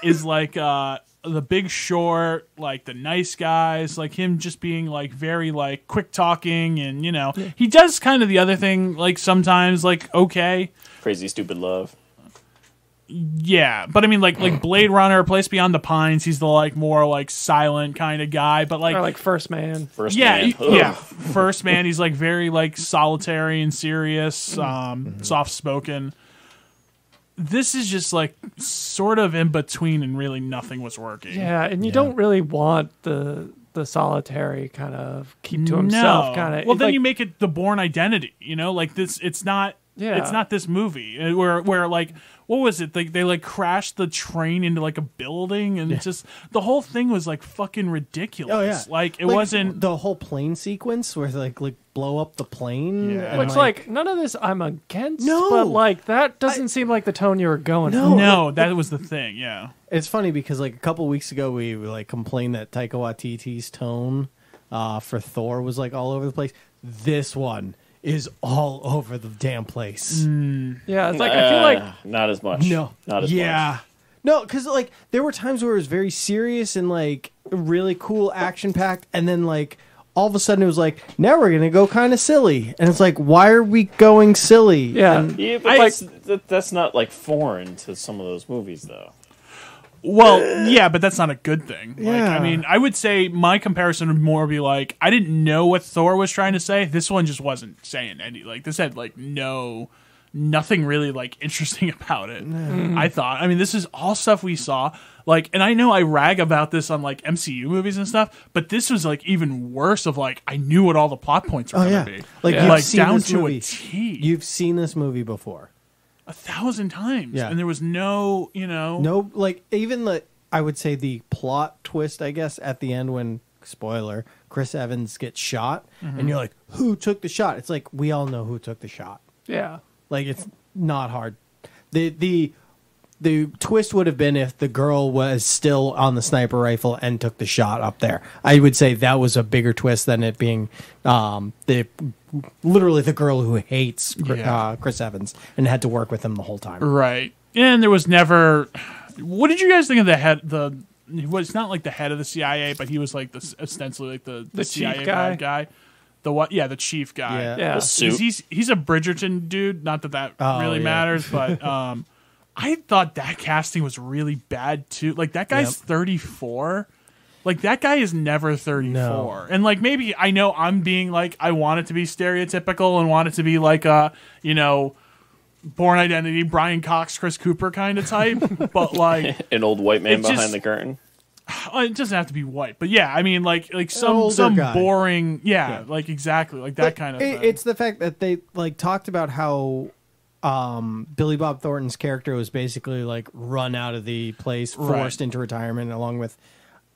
is like the Big Short, like the nice guys, like him just being like very like quick talking, and you know he does kind of the other thing like sometimes like okay, Crazy Stupid Love. yeah, but I mean like Blade Runner, Place Beyond the Pines, he's the like more like silent kind of guy, but Or like First Man. First Man. First Man, he's like very like solitary and serious, soft spoken. This is just like sort of in between, and really nothing was working. Yeah, and you don't really want the solitary kind of keep to himself kind of. Well, then you make it the Bourne Identity, you know, like this. It's not. Yeah. It's not this movie where like what was it? They like crashed the train into like a building, and it's just the whole thing was like fucking ridiculous. Oh yeah, like it wasn't the whole plane sequence where they like blow up the plane. Yeah. and, Which like none of this I'm against. No. But like that doesn't seem like the tone you were going. No. for. no, that was the thing. Yeah, It's funny because like a couple weeks ago we like complained that Taika Waititi's tone for Thor was like all over the place. This one is all over the damn place. Yeah, it's like I feel like not as much. No, not as much. No, because like there were times where it was very serious and like really cool, action packed, and then like all of a sudden it was like, now we're gonna go kind of silly, and it's like, why are we going silly? yeah. Yeah, but that's not like foreign to some of those movies though. well, yeah, but that's not a good thing. Like, Yeah. I mean, I would say my comparison would more be like I didn't know what Thor was trying to say. This one just wasn't saying any. Like this had like nothing really like interesting about it. I thought. I mean, this is all stuff we saw. Like, and I know I rag about this on like MCU movies and stuff, but this was like even worse. Of like, I knew what all the plot points were going to be. Like, Yeah. you've Like seen down this to movie. a T. You've seen this movie before. 1,000 times. Yeah. And there was no, you know. No, like even the I would say the plot twist, I guess, at the end when spoiler Chris Evans gets shot, and you're like, who took the shot? It's like we all know who took the shot. Yeah. Like it's not hard. The twist would have been if the girl was still on the sniper rifle and took the shot up there. I would say that was a bigger twist than it being literally the girl who hates Chris Evans and had to work with him the whole time. Right. And there was never. What did you guys think of the head? Well, it's not like the head of the CIA, but he was like ostensibly like the chief CIA guy? bad guy. The what? Yeah, the chief guy. Yeah. Yeah. The suit. He's a Bridgerton dude. Not that really yeah. matters, but I thought that casting was really bad too. Like that guy's 34. Like that guy is never 34. No. And like maybe I know I'm being like I want it to be stereotypical and want it to be like a Bourne Identity, Brian Cox, Chris Cooper kind of type, but like An old white man It just- behind the curtain. it doesn't have to be white, but yeah, I mean like older some guy. boring, like exactly like that But kind of thing. It's the fact that they like talked about how Billy Bob Thornton's character was basically like run out of the place, forced into retirement, along with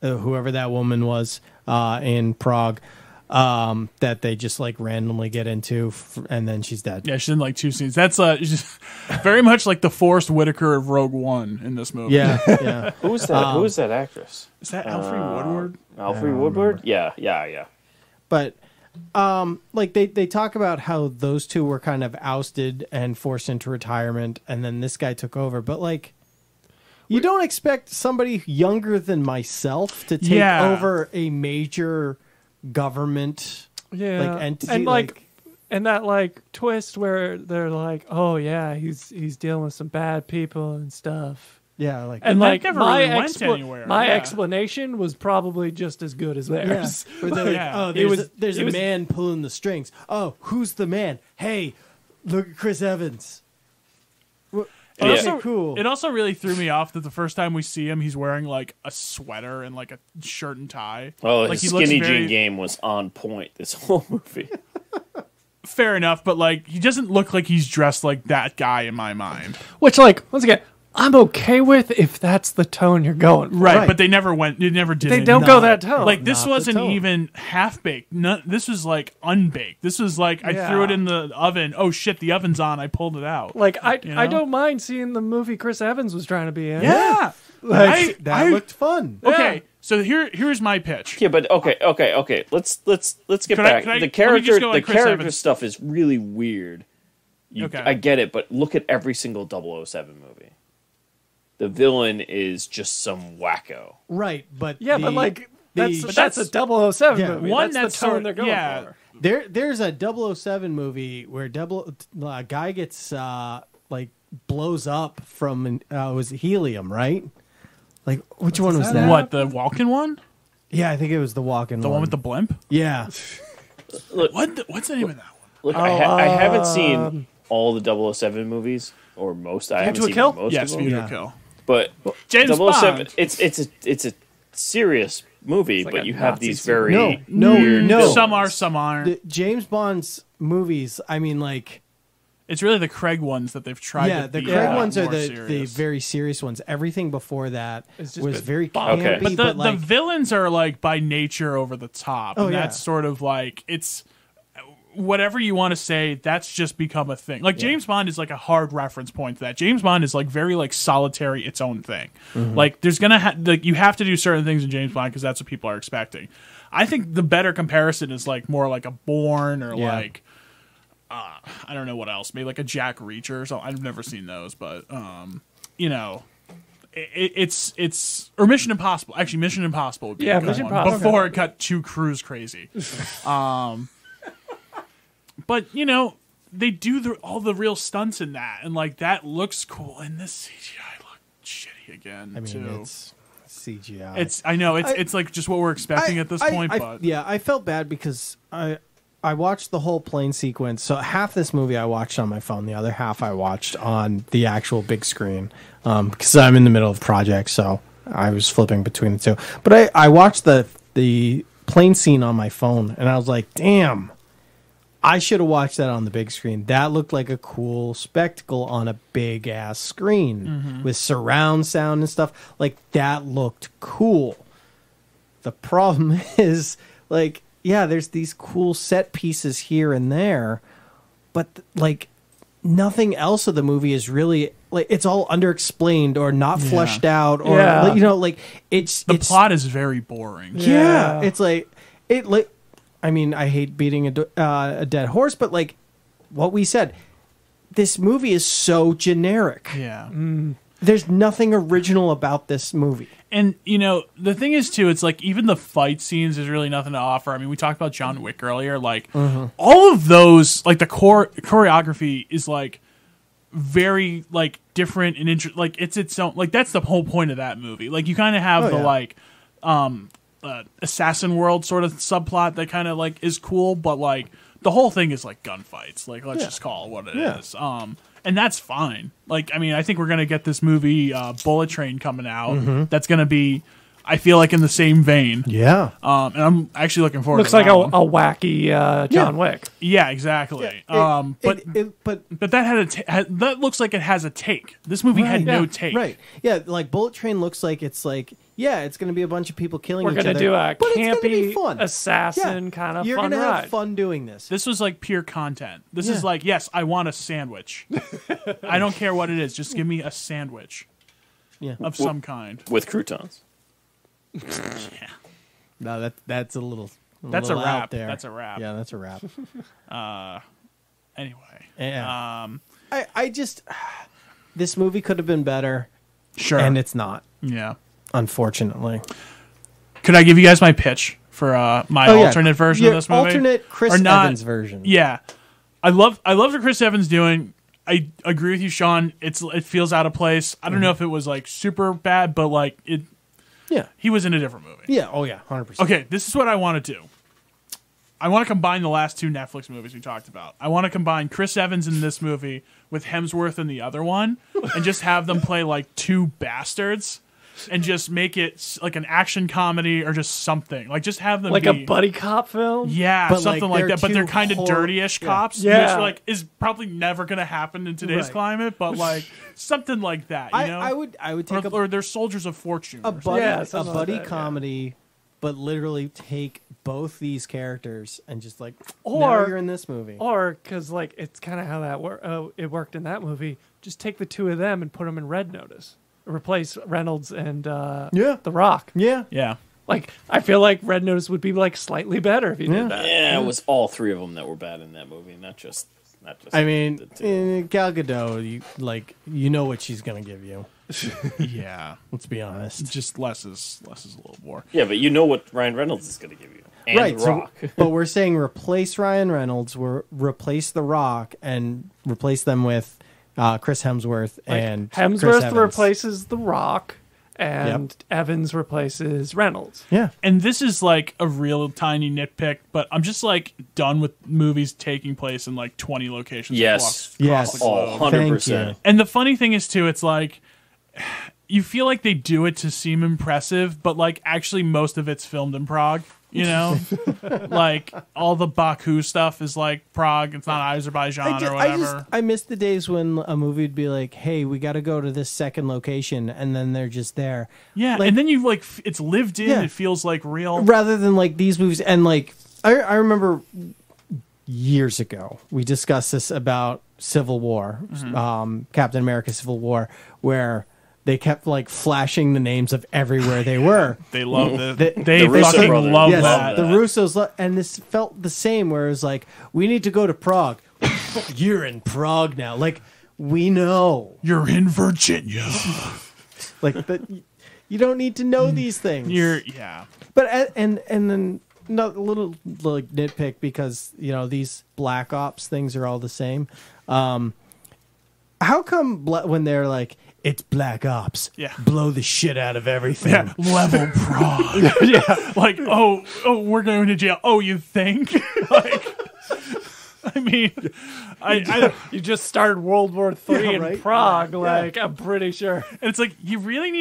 whoever that woman was in Prague. That they just like randomly get into, and then she's dead. Yeah, she's in like 2 scenes. That's just very much like the Forrest Whitaker of Rogue One in this movie. Yeah, yeah. Who's that? Who is that actress? Is that Alfred Woodward? Alfred Woodward? Yeah. But like they talk about how those two were kind of ousted and forced into retirement, and then this guy took over. But like, you don't expect somebody younger than myself to take over a major government like entity, and like And that like twist where they're like, "Oh yeah, he's dealing with some bad people and stuff." Yeah, like And that like never my really went anywhere. my Yeah. explanation was probably just as good as theirs. where they're like, Yeah. oh, there's it a was- man pulling the strings. Oh, who's the man? Hey, look at Chris Evans. It Yeah. also, cool. It also really threw me off that the first time we see him, he's wearing like a sweater and like a shirt and tie. Oh, like, his he looks skinny very- jean game was on point this whole movie. Fair enough, but like he doesn't look like he's dressed like that guy in my mind. Which like once again, I'm okay with if that's the tone you're going for. Right, Right. but they never did They it. don't go that tone. Like this Not the wasn't tone. even half baked. This was like unbaked. This was like I Yeah. threw it in the oven. Oh shit, the oven's on. I pulled it out. Like I know? don't mind seeing the movie Chris Evans was trying to be in. yeah. Like, that I- looked fun. Okay, Yeah. so here's my pitch. Yeah, but okay. Let's get Can I- back. can I- let The me character just go on the Chris character Evans. stuff is really weird. Okay. I get it, but look at every single 007 movie. The villain is just some wacko. Right, but Yeah, the- but like the- that's a 007 Yeah. movie. One that's that's the tone sort- they're going yeah. for. there's a 007 movie where a guy gets like blows up from it was helium, right? Like which one was that? What, the walking one? Yeah, I think it was the walking The one with the blimp? yeah. Look, What's the name of that one? look. I haven't seen all the 007 movies or most. I haven't to a seen Kill? most Yes, of them. View to Yeah. Kill. But James 007, Bond. it's a serious movie, like but a you have Nazi these sequel. very No, weird no. villains. Some are, some aren't. The James Bond's movies, I mean, like It's really the Craig ones that they've tried yeah, to the be Craig a lot ones are more the serious. very serious ones. Everything before that It's just was been very bomb. campy, Okay. But like, the villains are like by nature over the top. Oh, and yeah. that's sort of like it's whatever you want to say, that's just become a thing. Like James Bond is like a hard reference point to that. James Bond is like very like solitary, its own thing. Like there's gonna like you have to do certain things in James Bond because that's what people are expecting. I think the better comparison is like more like a Bourne or Yeah. like I don't know what else, maybe like a Jack Reacher or something. I've never seen those, but you know. It's or Mission Impossible. Actually, Mission Impossible would be Yeah, a good Mission one, Impossible. before it got too cruise crazy. But you know they do all the real stunts in that, and like that looks cool. And this CGI looked shitty again I mean, too. it's CGI. I know it's like just what we're expecting at this point. But yeah, I felt bad because I watched the whole plane sequence. So half this movie I watched on my phone, the other half I watched on the actual big screen because I'm in the middle of projects, so I was flipping between the two. But I watched the plane scene on my phone, and I was like, damn. I should have watched that on the big screen. That looked like a cool spectacle on a big ass screen with surround sound and stuff. Like that looked cool. The problem is like, yeah, there's these cool set pieces here and there, but like nothing else of the movie is really like it's all underexplained or not fleshed out or Yeah. you know, like it's the plot is very boring. yeah, Yeah. it's like it. Like, I mean, I hate beating a dead horse, but like what we said, this movie is so generic. Yeah. There's nothing original about this movie. And you know the thing is too, it's like even the fight scenes is really nothing to offer. I mean, we talked about John Wick earlier. Like all of those, like the choreography is like very like different and like it's its own. Like that's the whole point of that movie. Like you kind of have the yeah. like assassin world sort of subplot that kind of like is cool, but like the whole thing is like gunfights. Like let's just call it what it is. And that's fine. Like, I mean, I think we're gonna get this movie Bullet Train coming out. That's gonna be, I feel like, in the same vein. Yeah. And I'm actually looking forward. Looks to like that a one. wacky John Wick. Yeah, exactly. But that that looks like it has a take. This movie had no take. Right. Yeah, like Bullet Train looks like it's like, yeah, it's going to be a bunch of people killing We're each gonna other. do a but it's gonna be campy fun. assassin kind of You're fun gonna ride. have fun doing this. This was like pure content. This Yeah. is like, yes, I want a sandwich. I don't care what it is. Just give me a sandwich Yeah. of some kind. with croutons. No, that's a little. That's a little wrap. out there. That's a wrap. Yeah, that's a wrap. Anyway. Yeah. I just this movie could have been better, Sure. and it's not. Yeah. Unfortunately. Could I give you guys my pitch for my alternate version of Your this movie? alternate Chris Or not- Evans version. Yeah. I love what Chris Evans doing. I agree with you, Sean. It feels out of place. I don't know if it was like super bad, but like it. Yeah, he was in a different movie. Yeah. Oh yeah, 100%. Okay, this is what I want to do. I want to combine the last 2 Netflix movies we talked about. I want to combine Chris Evans in this movie with Hemsworth in the other one, and just have them play like 2 bastards, and just make it like an action comedy or just something. Like just have them like be, a buddy cop film. Yeah, But, something like, like that. But they're they're kind of dirty-ish cops. Yeah. Which like is probably never going to happen in today's Right. climate. But like something like that. You know, I would take or they're soldiers of fortune. a or something. buddy, Yeah, a something like buddy that, yeah. comedy, but literally take both these characters and just like, Or- now you're in this movie. Or because like it's kind of how that it worked in that movie. Just take the 2 of them and put them in Red Notice. Replace Reynolds and Yeah. The Rock. Yeah. Yeah. Like I feel like Red Notice would be like slightly better if you did that. Yeah, it was all 3 of them that were bad in that movie, not just. I mean, the 2. Gal Gadot, you know what she's gonna give you. Yeah. Let's be honest. Just less is a little more. Yeah, but you know what Ryan Reynolds is going to give you, and Right, The Rock. but we're saying replace Ryan Reynolds, replace The Rock, and replace them with Chris Hemsworth and Chris Hemsworth Evans. replaces The Rock, and Evans replaces Reynolds. Yeah, And this is like a real tiny nitpick, but I'm just like done with movies taking place in like 20 locations. Yes. Yes. across the Oh, globe. 100%. Thank you. And the funny thing is too, it's like you feel like they do it to seem impressive, but like actually most of it's filmed in Prague. You know, like all the Baku stuff is like Prague. It's not Azerbaijan or whatever. I miss the days when a movie would be like, "Hey, we got to go to this second location," and then they're just there. Yeah, Like- and then you like it's lived in. Yeah. It feels like real. Rather than like these movies, and like I remember years ago we discussed this about Civil War, Captain America: Civil War, where they kept like flashing the names of everywhere they were. They love the The- they The Russo fucking brothers. love Yes, that. the Russos, and this felt the same. Where it was like, we need to go to Prague. You're in Prague now. Like we know. You're in Virginia. Like that. You don't need to know these things. Yeah. But and then not a little like nitpick because these Black Ops things are all the same. How come when they're like, it's Black Ops, Yeah. blow the shit out of everything? Yeah, level Prague. Yeah, like oh, we're going to jail. Oh, you think? Like, I mean, I You just started World War III Yeah, in right? Prague. Yeah. Like I'm pretty sure. and it's like you really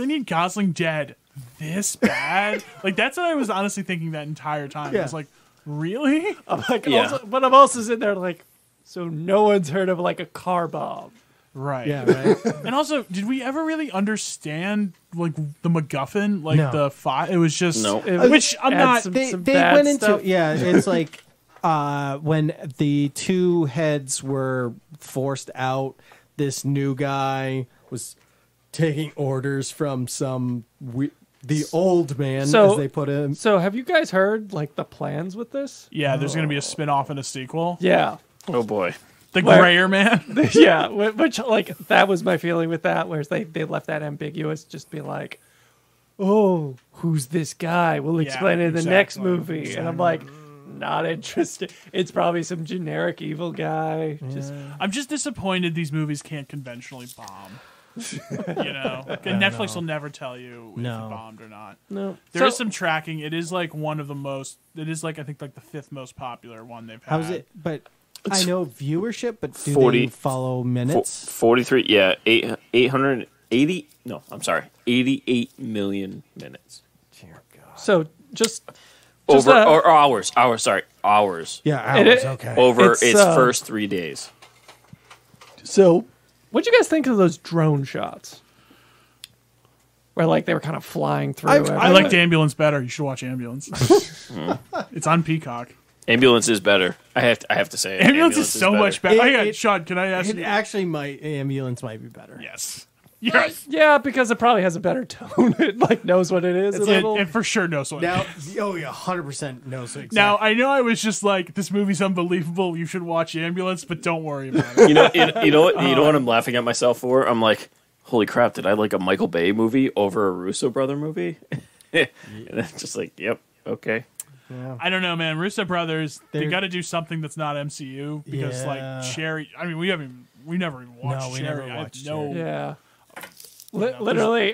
need Gosling dead this bad. Like that's what I was honestly thinking that entire time. I Yeah. was like, really? I'm like, Yeah. but I'm also sitting there like, so no one's heard of like a car bomb. Right. Yeah, right. And also, did we ever really understand like the MacGuffin? Like No. the fight? It was just No. Which I'm Add not. some- They bad went into stuff. it's like when the 2 heads were forced out, this new guy was taking orders from the old man, So- as they put him. So have you guys heard like the plans with this? Yeah, there's going to be a spin-off and a sequel. Yeah. Oh boy. The Where- Grayer Man. Yeah, which like that was my feeling with that, whereas they left that ambiguous, just be like, oh, who's this guy? We'll explain it in the next exactly, movie, and I'm like, not interested. It's probably some generic evil guy. Just I'm just disappointed these movies can't conventionally bomb. Netflix will never tell you if No. it bombed or not. no. There is some tracking. It is like one of the most. It is like I think like the 5th most popular one they've had. How's it? But I know viewership, but do 40 they follow minutes? 43. Yeah, 880. No, I'm sorry, 88 million minutes. So just Over or hours. Sorry, hours. Yeah, hours. It- Okay. Over It's, its uh, first 3 days. so. What'd you guys think of those drone shots? Where like they were kind of flying through. I everywhere? liked Ambulance better. You should watch Ambulance. It's on Peacock. Ambulance is better. I have to say, it. Ambulance is so much better. It- Sean, can I ask It you? actually might. Ambulance might be better. Yes. Yes. Yeah, because it probably has a better tone. It like knows what it is. a little. It for sure knows what. Now, oh yeah, 100% knows exactly. Now I know I was just like, this movie's unbelievable. You should watch Ambulance, but don't worry about it. You know what I'm laughing at myself for? I'm like, holy crap! Did I like a Michael Bay movie over a Russo brother movie? And it's just like, yep, okay. I don't know, man. Russo brothers, they They're- got to do something that's not MCU because, Yeah. like, Cherry. I mean, we never even watched No, we Cherry. never I have watched no. Cherry. Yeah. Literally,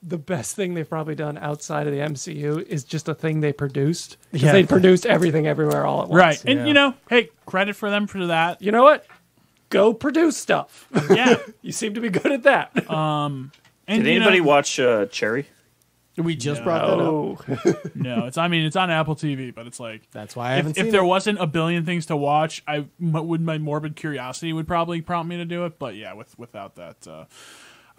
the best thing they've probably done outside of the MCU is just a thing they produced. Because Yeah. they produced everything everywhere all at once. Right, and Yeah. hey, credit for them for that. You know what? Go produce stuff. Yeah. You seem to be good at that. And Did anybody watch Cherry? We just brought that up. Oh. No, it's on Apple TV, but it's like That's why I haven't if seen there it. wasn't a billion things to watch, my morbid curiosity would probably prompt me to do it. But yeah, without that.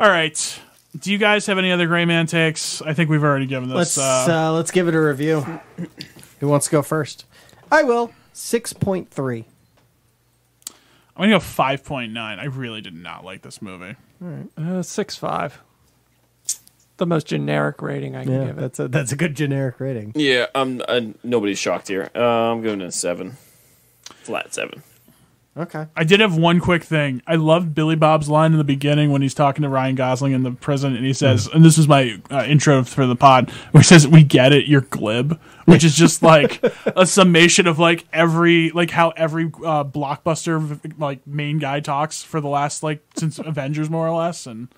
All right. Do you guys have any other Gray Man takes? I think we've already given this. Let's give it a review. Who wants to go first? I will. 6.3. I'm gonna go 5.9. I really did not like this movie. 6.5. The most generic rating I can Yeah, give it. that's a good generic rating. Yeah, nobody's shocked here. I'm going to 7. Flat 7. Okay. I did have one quick thing. I loved Billy Bob's line in the beginning when he's talking to Ryan Gosling in the prison, and he says, and this is my intro for the pod, where he says, "We get it, you're glib," which is just like a summation of like how every blockbuster like main guy talks for the last since Avengers more or less, and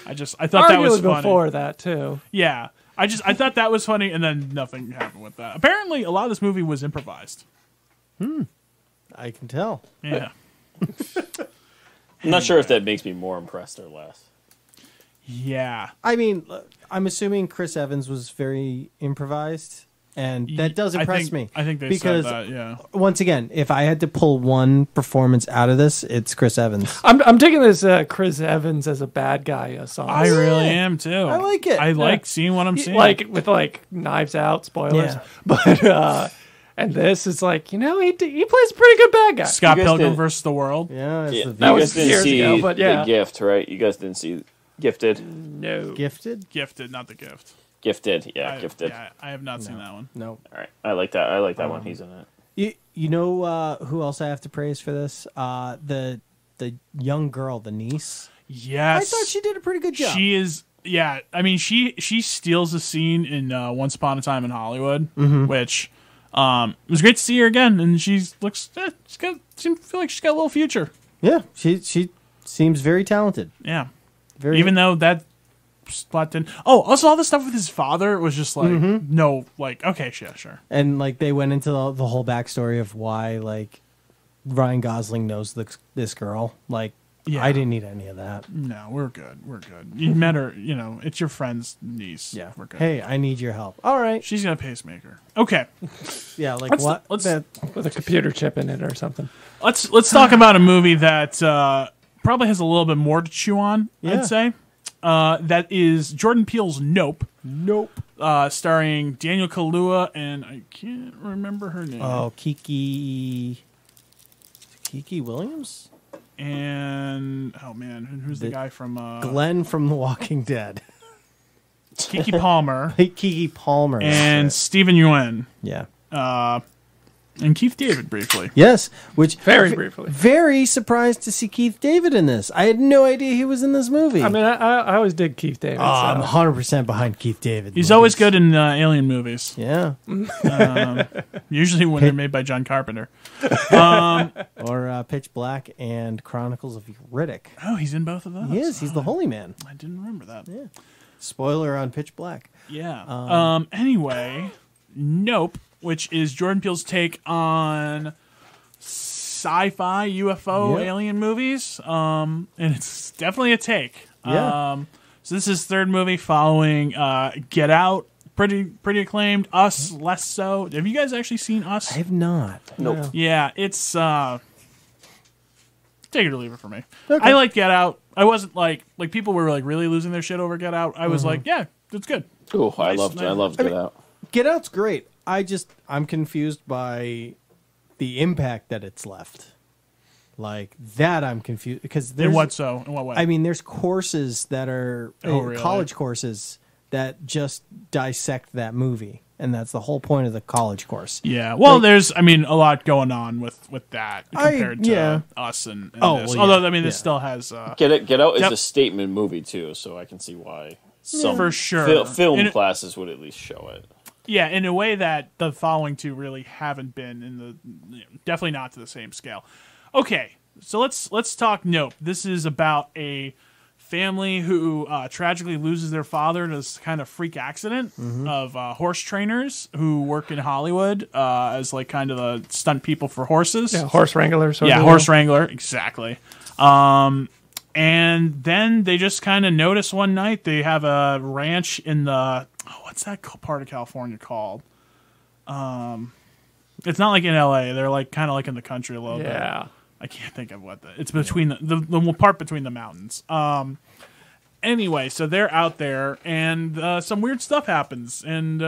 I thought that was Arguably funny. before that, too. Yeah, I thought that was funny, and then nothing happened with that. Apparently, a lot of this movie was improvised. I can tell. Yeah. I'm not sure if that makes me more impressed or less. Yeah. I mean, I'm assuming Chris Evans was very improvised, and that does impress me. I think they because, said that, yeah. Once again, if I had to pull one performance out of this, it's Chris Evans. I'm taking this Chris Evans as a bad guy song. I really am too. I like it. I like seeing what I'm seeing. Like with Knives Out spoilers, Yeah. but and this is he plays a pretty good bad guy. Scott You guys Pilgrim did- versus the World. Yeah, it's Yeah, the you That was guys didn't years see ago, but yeah. The Gift, right? You guys didn't see Gifted? No, Gifted. Gifted, not the gift. Gifted, yeah, Gifted. Yeah, I have not seen that one. No. All right, I like that. I like that one. He's in it. You know who else I have to praise for this? The young girl, the niece. Yes. I thought she did a pretty good job. She is. Yeah, I mean, she steals the scene in Once Upon a Time in Hollywood, which it was great to see her again, and she looks. Feel like she's got a little future. Yeah, she seems very talented. Yeah, Very even though that plot didn't. Oh, also all the stuff with his father was just like no, okay, yeah, sure. And they went into the whole backstory of why Ryan Gosling knows this girl. Yeah. I didn't need any of that. No, we're good. We're good. You met her. It's your friend's niece. Yeah, we're good. Hey, I need your help. All right. She's got a pacemaker. Okay, Yeah, Let's- what? let's- That- with a computer chip in it or something. let's talk about a movie that probably has a little bit more to chew on. Yeah. I'd say that is Jordan Peele's Nope. Nope. Starring Daniel Kaluuya and I can't remember her name. Oh, Kiki Williams? And oh man, who's the guy from Glenn from The Walking Dead. Keke Palmer Kiki Palmer. and Stephen Yeun yeah. and Keith David briefly. Yes, which Very briefly. Very surprised to see Keith David in this. I had no idea he was in this movie. I mean, I always dig Keith David. I'm so. 100% behind Keith David. He's movies. always good in alien movies. Yeah. Usually when they're made by John Carpenter. Or Pitch Black and Chronicles of Riddick. Oh, he's in both of those. He is. He's the holy man. I didn't remember that. Yeah. Spoiler on Pitch Black. Yeah. Anyway, Nope, which is Jordan Peele's take on sci-fi UFO Yep. alien movies. And it's definitely a take. Yeah. So this is his third movie following Get Out, pretty acclaimed. Us, less so. Have you guys actually seen Us? I have not. Nope. No. Yeah, it's take it or leave it for me. Okay. I like Get Out. I wasn't like people were really losing their shit over Get Out. I was like, yeah, it's good. Ooh, I Nice. loved Get Out. Get Out's great. I'm confused by the impact that it's left. I'm confused because there's In what way? I mean, there's courses that are really? college courses that just dissect that movie, and that's the whole point of the college course. yeah. Well, there's a lot going on with that compared to yeah. Us and Oh, this. well, yeah. Although this Yeah. still has Get Out is Yep. a statement movie too, so I can see why some For sure. film And it- classes would at least show it. Yeah, in a way that the following two really haven't been definitely not to the same scale. Okay, so let's talk Nope. This is about a family who tragically loses their father to this kind of freak accident of horse trainers who work in Hollywood as like kind of the stunt people for horses. Yeah, horse wranglers. Horse wrangler, exactly. And then they just kind of notice one night they have a ranch in the what's that part of California called? It's not like in LA. They're like kind of like in the country a little bit. Yeah. I can't think of it's between the part between the mountains. Anyway, so they're out there, and some weird stuff happens, and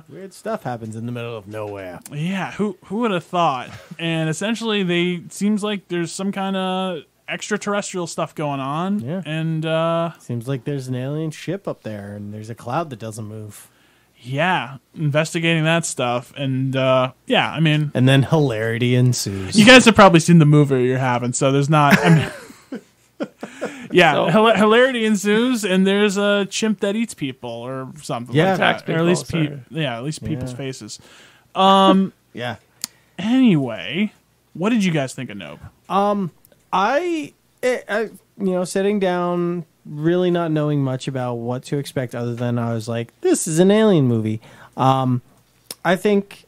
Weird stuff happens in the middle of nowhere. yeah, who would have thought? And essentially, seems like there's some kind of extraterrestrial stuff going on, Yeah. and Seems like there's an alien ship up there, and there's a cloud that doesn't move. yeah, investigating that stuff, and yeah, I mean, And then hilarity ensues. you guys have probably seen the movie you're having, so there's not. I mean, yeah, hilarity ensues, and there's a chimp that eats people or something. Yeah. like that. Attacks or at least people, sorry. at least people's faces. Yeah. Anyway, what did you guys think of Nope? I sitting down, really not knowing much about what to expect other than I was like, this is an alien movie. I think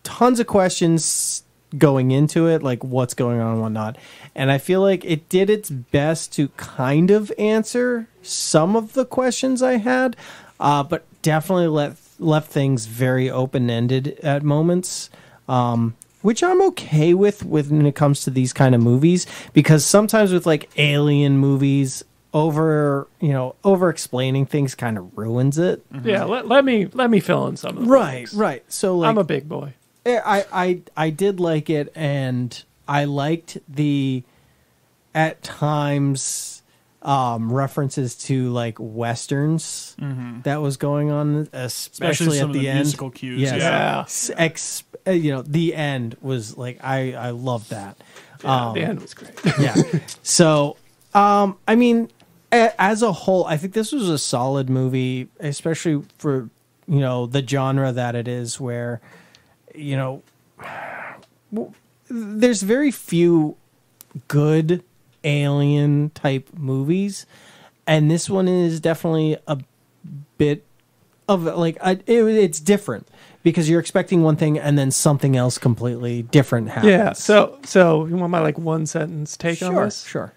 tons of questions going into it, like what's going on and whatnot. And I feel like it did its best to kind of answer some of the questions I had, but definitely left things very open-ended at moments. Which I'm okay with when it comes to these kind of movies, because sometimes with like alien movies, over explaining things kind of ruins it. Yeah, let me fill in some of the Right, things. right. So like I'm a big boy. I did like it, and I liked the at times references to like westerns that was going on, especially some at of the end. musical cues. Yes. Yeah. The end was like I loved that. The end was great. Yeah. So, I mean, as a whole, I think this was a solid movie, especially for the genre that it is, where there's very few good alien type movies, and this one is definitely a bit of like it's different because you're expecting one thing and then something else completely different happens. Yeah. So you want my like one sentence take on this? Sure.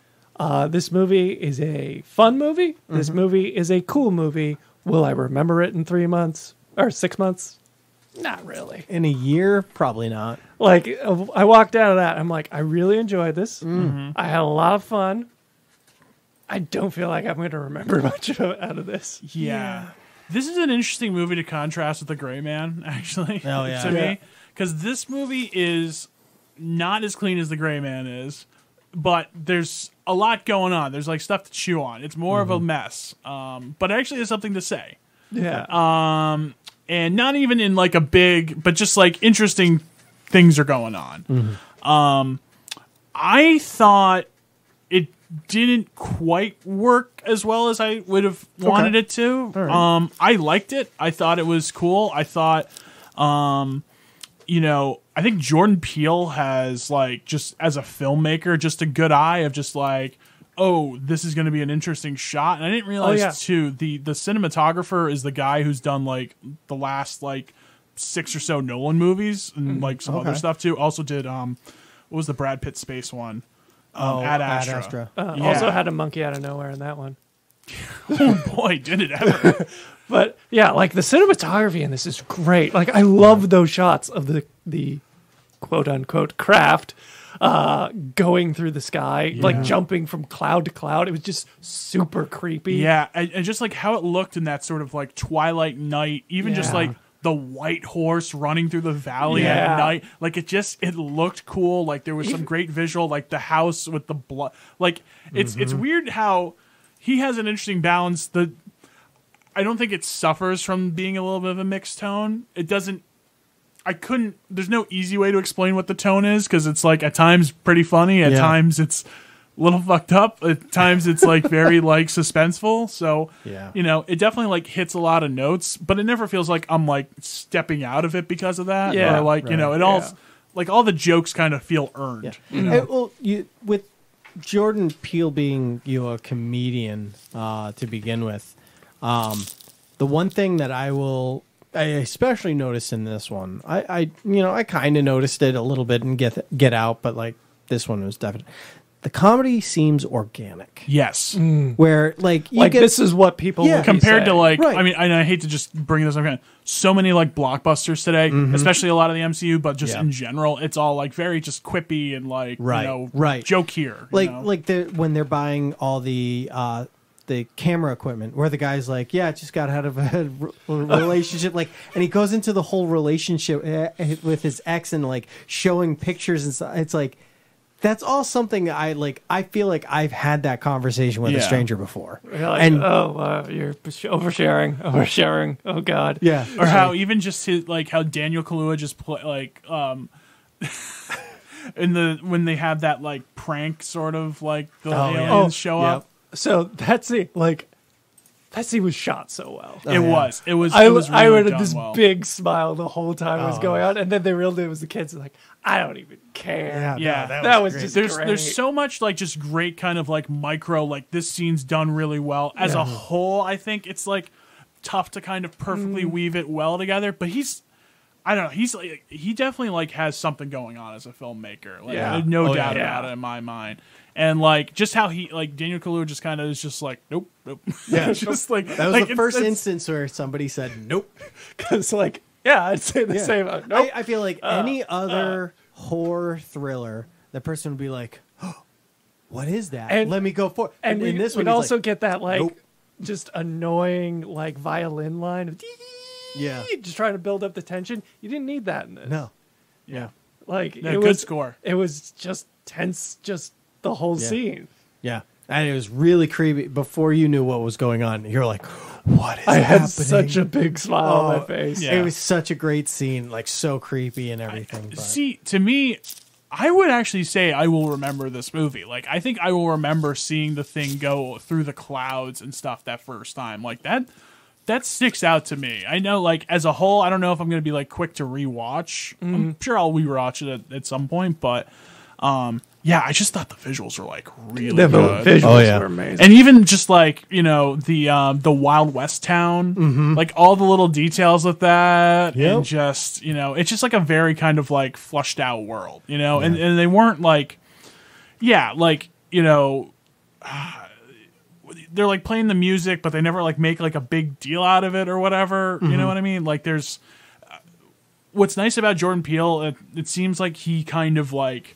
This movie is a fun movie. This movie is a cool movie. Will I remember it in 3 months or 6 months? Not really. In a year, probably not. Like, I walked out of that. I'm like, I really enjoyed this. I had a lot of fun. I don't feel like I'm going to remember much out of this. Yeah. This is an interesting movie to contrast with The Gray Man, actually. Oh, yeah. To Yeah. me. Because this movie is not as clean as The Gray Man is, but there's a lot going on. There's like stuff to chew on. It's more of a mess. But actually there's something to say. Yeah. And not even in like a big, but just like interesting things are going on. I thought it didn't quite work as well as I would have wanted it to. Right. I liked it. I thought it was cool. I thought, I think Jordan Peele has like, just as a filmmaker, just a good eye of just like, oh, this is going to be an interesting shot. And I didn't realize too, the cinematographer is the guy who's done like the last like 6 or so Nolan movies and like some other stuff too. Also did what was the Brad Pitt space one? Ad Astra. Also had a monkey out of nowhere in that one. Oh boy, did it ever! But yeah, like the cinematography in this is great. Like I love those shots of the quote unquote craft going through the sky, like jumping from cloud to cloud. It was just super creepy. Yeah, and just like how it looked in that sort of like twilight night, even just like the white horse running through the valley at night. Like it looked cool. Like there was some great visual, like the house with the blood. Like it's weird how he has an interesting balance. I don't think it suffers from being a little bit of a mixed tone. It doesn't. There's no easy way to explain what the tone is because it's like at times pretty funny, at times it's little fucked up. At times it's like very like suspenseful. So Yeah. it definitely like hits a lot of notes, but it never feels like I'm like stepping out of it because of that. Yeah, or like right. it all like all the jokes kind of feel earned. Yeah. Well, with Jordan Peele being a comedian to begin with, the one thing that I especially noticed in this one, I kind of noticed it a little bit in Get Out, but like this one was definitely. The comedy seems organic. Yes. Where like this is what people would be Compared to saying. like, Right. I mean, I hate to just bring this up again. So many like blockbusters today, especially a lot of the MCU, but just in general, it's all like very just quippy and like Right. joke here. Like when they're buying all the camera equipment, where the guy's like, yeah, just got out of a relationship, like, and he goes into the whole relationship with his ex and like showing pictures and stuff. It's like. That's all something I like. I feel like I've had that conversation with a stranger before. You're like, you're oversharing. Oh God. Yeah. Or how even just how Daniel Kaluuya just play like when they have that like prank sort of like the aliens show up. So that scene was shot so well. It was really I had done this well. big smile the whole time it was going on, and then they realized it was the kids. Like, I don't even care. Yeah, that was just great. There's so much like just great kind of like micro like this scene's done really well as a whole. I think it's like tough to kind of perfectly weave it well together, but I don't know. He's like he definitely like has something going on as a filmmaker. Like there's no doubt about it in my mind. And like just how he like Daniel Kaluuya just kind of is just like nope. Yeah, just like that was the first instance where somebody said nope. Because I'd say the same. Nope. I feel like any other horror thriller, the person would be like, oh, "What is that? And- Let me go for." And in this we'd one, he's also like, get that like nope. just annoying like violin line of Yeah. just trying to build up the tension. You didn't need that in this. No. Yeah. Like Yeah, it good was score. It was just tense, just the whole scene. Yeah. And it was really creepy. Before you knew what was going on, you're like, "What is I happening?" had such a big smile on my face. Yeah. It was such a great scene, like so creepy and everything. but- See, to me, I would actually say I will remember this movie. Like, I think I will remember seeing the thing go through the clouds and stuff that first time. Like that sticks out to me. I know, like as a whole, I don't know if I'm going to be like quick to rewatch. I'm sure I'll rewatch it at some point, but yeah, I just thought the visuals were like really The good. visuals were amazing. And even just like the Wild West town, like all the little details of that, and just it's just like a very kind of like flushed out world, and they weren't like, they're like playing the music, but they never like make like a big deal out of it or whatever. You know what I mean? Like there's what's nice about Jordan Peele. It seems like he kind of like.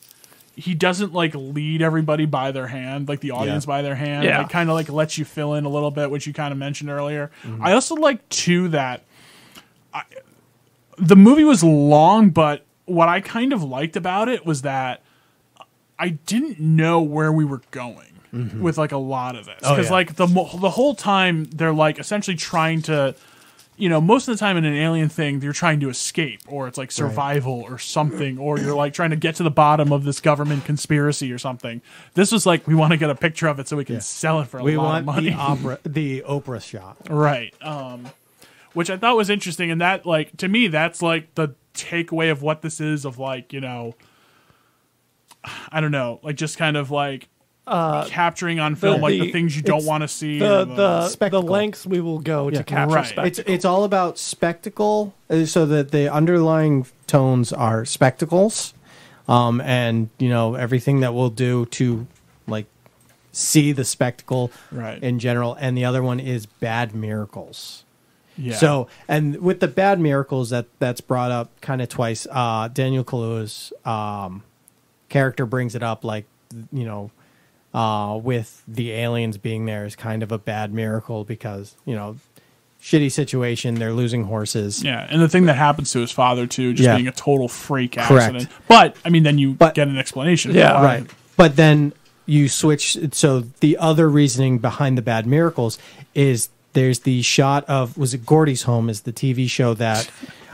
He doesn't like lead everybody by their hand, like the audience by their hand. Yeah. Like kind of like lets you fill in a little bit, which you kind of mentioned earlier. I also like too that the movie was long, but what I kind of liked about it was that I didn't know where we were going with like a lot of this because like the whole time they're like essentially trying to. Most of the time in an alien thing, you're trying to escape, or it's like survival or something, or you're like trying to get to the bottom of this government conspiracy or something. This was like, we want to get a picture of it so we can sell it for a lot of money. the Oprah shot. Right. Which I thought was interesting. And that, like, to me, that's like the takeaway of what this is of like, I don't know, like just kind of like, capturing on film like the things you don't want to see. The lengths we will go to capture spectacle. It's all about spectacle, so that the underlying tones are spectacles, and everything that we'll do to like see the spectacle in general. And the other one is bad miracles. Yeah. So, and with the bad miracles that's brought up kind of twice. Daniel Kaluuya's character brings it up, like with the aliens being there is kind of a bad miracle because, shitty situation. They're losing horses. Yeah, and the thing that happens to his father, too, just being a total freak accident. Correct. But, I mean, then you get an explanation. Yeah, right. But then you switch. So the other reasoning behind the bad miracles is there's the shot of, was it Gordy's Home is the TV show that,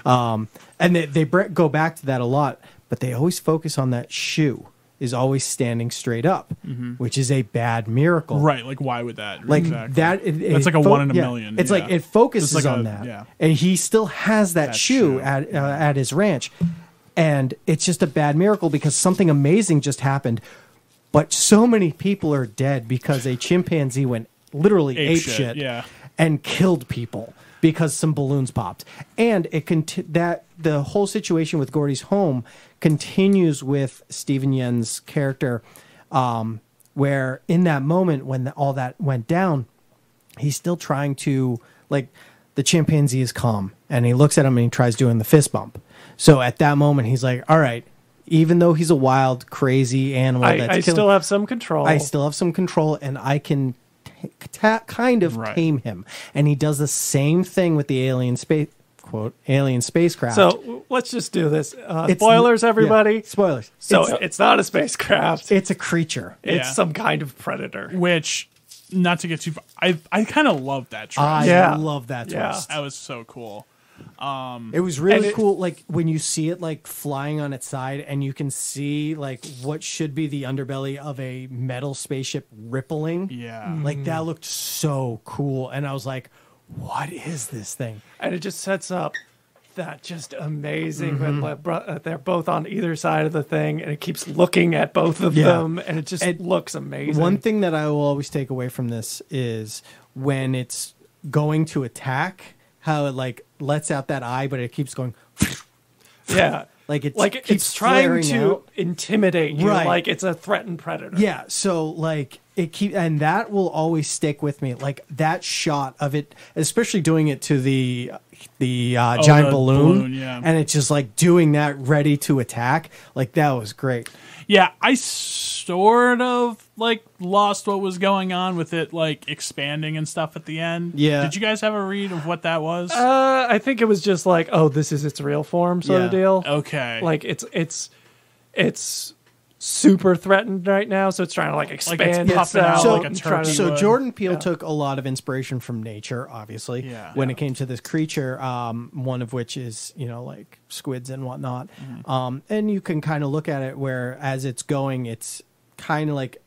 and they go back to that a lot, but they always focus on that shoe. is always standing straight up, which is a bad miracle. Right, like why would that? Like exactly. that. It's like a 1 in a million. It's like it focuses It's like on a- that, yeah. and he still has that shoe at his ranch, and it's just a bad miracle because something amazing just happened, but so many people are dead because a chimpanzee went literally ape shit, yeah. and killed people because some balloons popped, and that the whole situation with Gordy's home continues with Stephen Yen's character, where in that moment when all that went down, he's still trying to, like, the chimpanzee is calm and he looks at him and he tries doing the fist bump. So at that moment he's like, all right, even though he's a wild, crazy animal, I still have some control. I still have some control, and I can kind of tame him. And he does the same thing with the alien spacecraft. So let's just do this. Spoilers, everybody. Yeah, spoilers. So it's not a spacecraft. It's a creature. It's some kind of predator. Which, not to get too far, I kind of love that twist. I love that twist. Yeah. That was so cool. It was really cool, like when you see it like flying on its side, and you can see like what should be the underbelly of a metal spaceship rippling. Yeah, like that looked so cool, and I was like, "What is this thing?" And it just sets up that just amazing when they're both on either side of the thing, and it keeps looking at both of them, and it just looks amazing. One thing that I will always take away from this is when it's going to attack, how it like lets out that eye, but it keeps going. Yeah, like it's keeps trying flaring to out. intimidate you, Right. like it's a threatened predator. Yeah, so like and that will always stick with me. Like that shot of it, especially doing it to the giant the balloon, balloon, yeah. and it's just like doing that ready to attack. Like that was great. Yeah, I sort of like lost what was going on with it, like expanding and stuff at the end. Yeah. Did you guys have a read of what that was? I think it was just like, oh, this is its real form sort of deal. Okay. Like it's super threatened right now, so it's trying to like expand puffing out itself. So, like a turkey so would. Jordan Peele took a lot of inspiration from nature, obviously, when it came to this creature, one of which is, like squids and whatnot. And you can kind of look at it where as it's going, it's kind of like,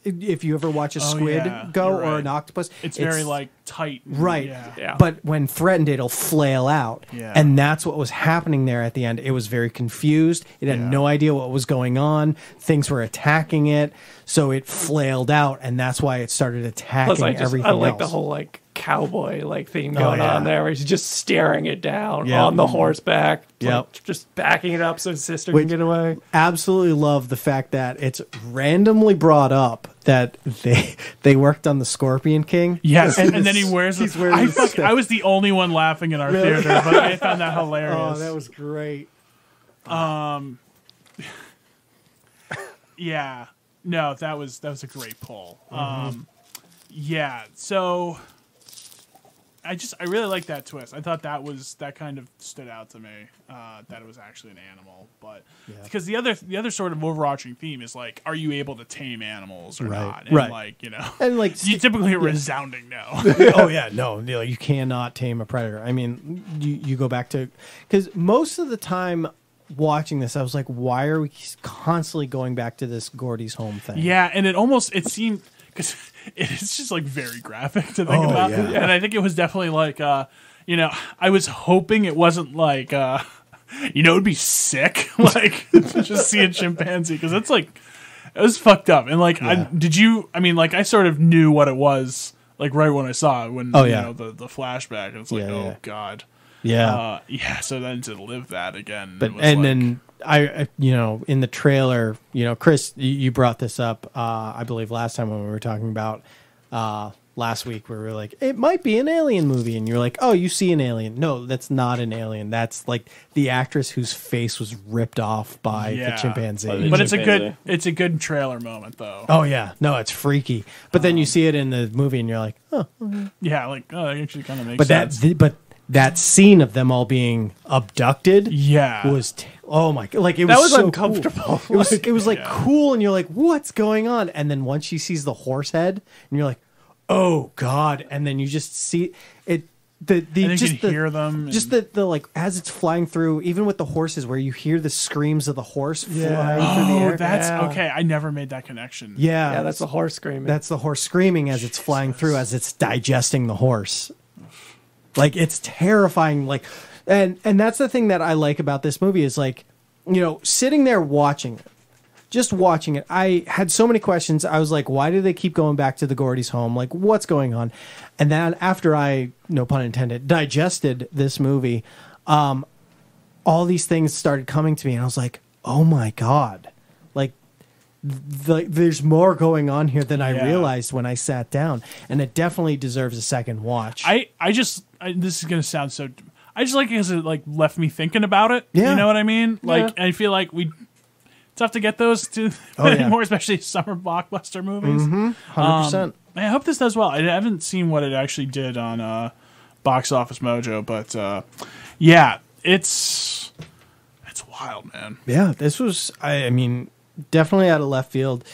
if you ever watch a squid go you're or right. an octopus, it's very like tight. right. Yeah. But when threatened, it'll flail out. Yeah. And that's what was happening there at the end. It was very confused. It had no idea what was going on. Things were attacking it. So it flailed out, and that's why it started attacking Plus, everything I like else. the whole like cowboy like theme going on there, where he's just staring it down Yep. on the horseback, Yep. just backing it up so his sister Which- can get away. Absolutely love the fact that it's randomly brought up that they worked on the Scorpion King. Yes, and then he wears. he's wearing I was the only one laughing in our theater, but I found that hilarious. Oh, that was great. Yeah, no, that was a great pull. Yeah, so I really like that twist. I thought that kind of stood out to me, that it was actually an animal, but because the other sort of overarching theme is like, are you able to tame animals or not? And like, And like you typically a resounding no. oh yeah, no, you cannot tame a predator. I mean, you go back to, because most of the time watching this, I was like, why are we constantly going back to this Gordy's home thing? Yeah, and it seemed, because it's just like very graphic to think about, yeah. and I think it was definitely like, I was hoping it wasn't like, it'd be sick, like to just see a chimpanzee, because it's like, it was fucked up, and like, I sort of knew what it was, like right when I saw it, when the flashback, and it's like, oh god. Yeah. So then to live that again, But it was then I in the trailer, Chris, you brought this up, I believe last time when we were talking about last week, where we were like, it might be an alien movie, and you're like, oh, you see an alien? No, that's not an alien. That's like the actress whose face was ripped off by the chimpanzee. But it's a good trailer moment though. Oh yeah, no, it's freaky. But then you see it in the movie, and you're like, oh, yeah, like that actually kind of makes but sense. that scene of them all being abducted, was oh my god, like it was That was so uncomfortable. Cool. It was like cool, and you're like, what's going on? And then once she sees the horse head, and you're like, oh god, and then you just see it. the and you just can the, hear them. just the like as it's flying through, even with the horses, where you hear the screams of the horse flying through the air. That's okay. I never made that connection. Yeah, that's the horse screaming. That's the horse screaming as it's flying through, as it's digesting the horse. Like, it's terrifying. Like, and that's the thing that I like about this movie is, like, sitting there watching it, just watching it. I had so many questions. I was like, why do they keep going back to the Gordy's home? Like, what's going on? And then after I, no pun intended, digested this movie, all these things started coming to me, and I was like, oh my God. Like, there's more going on here than I realized when I sat down, and it definitely deserves a second watch. This is gonna sound so. I just like it because it like left me thinking about it. Yeah. You know what I mean? Like, I feel like it's tough to get those anymore, especially summer blockbuster movies. 100%. I hope this does well. I haven't seen what it actually did on Box Office Mojo, but yeah, it's wild, man. Yeah, this was, I mean, definitely out of left field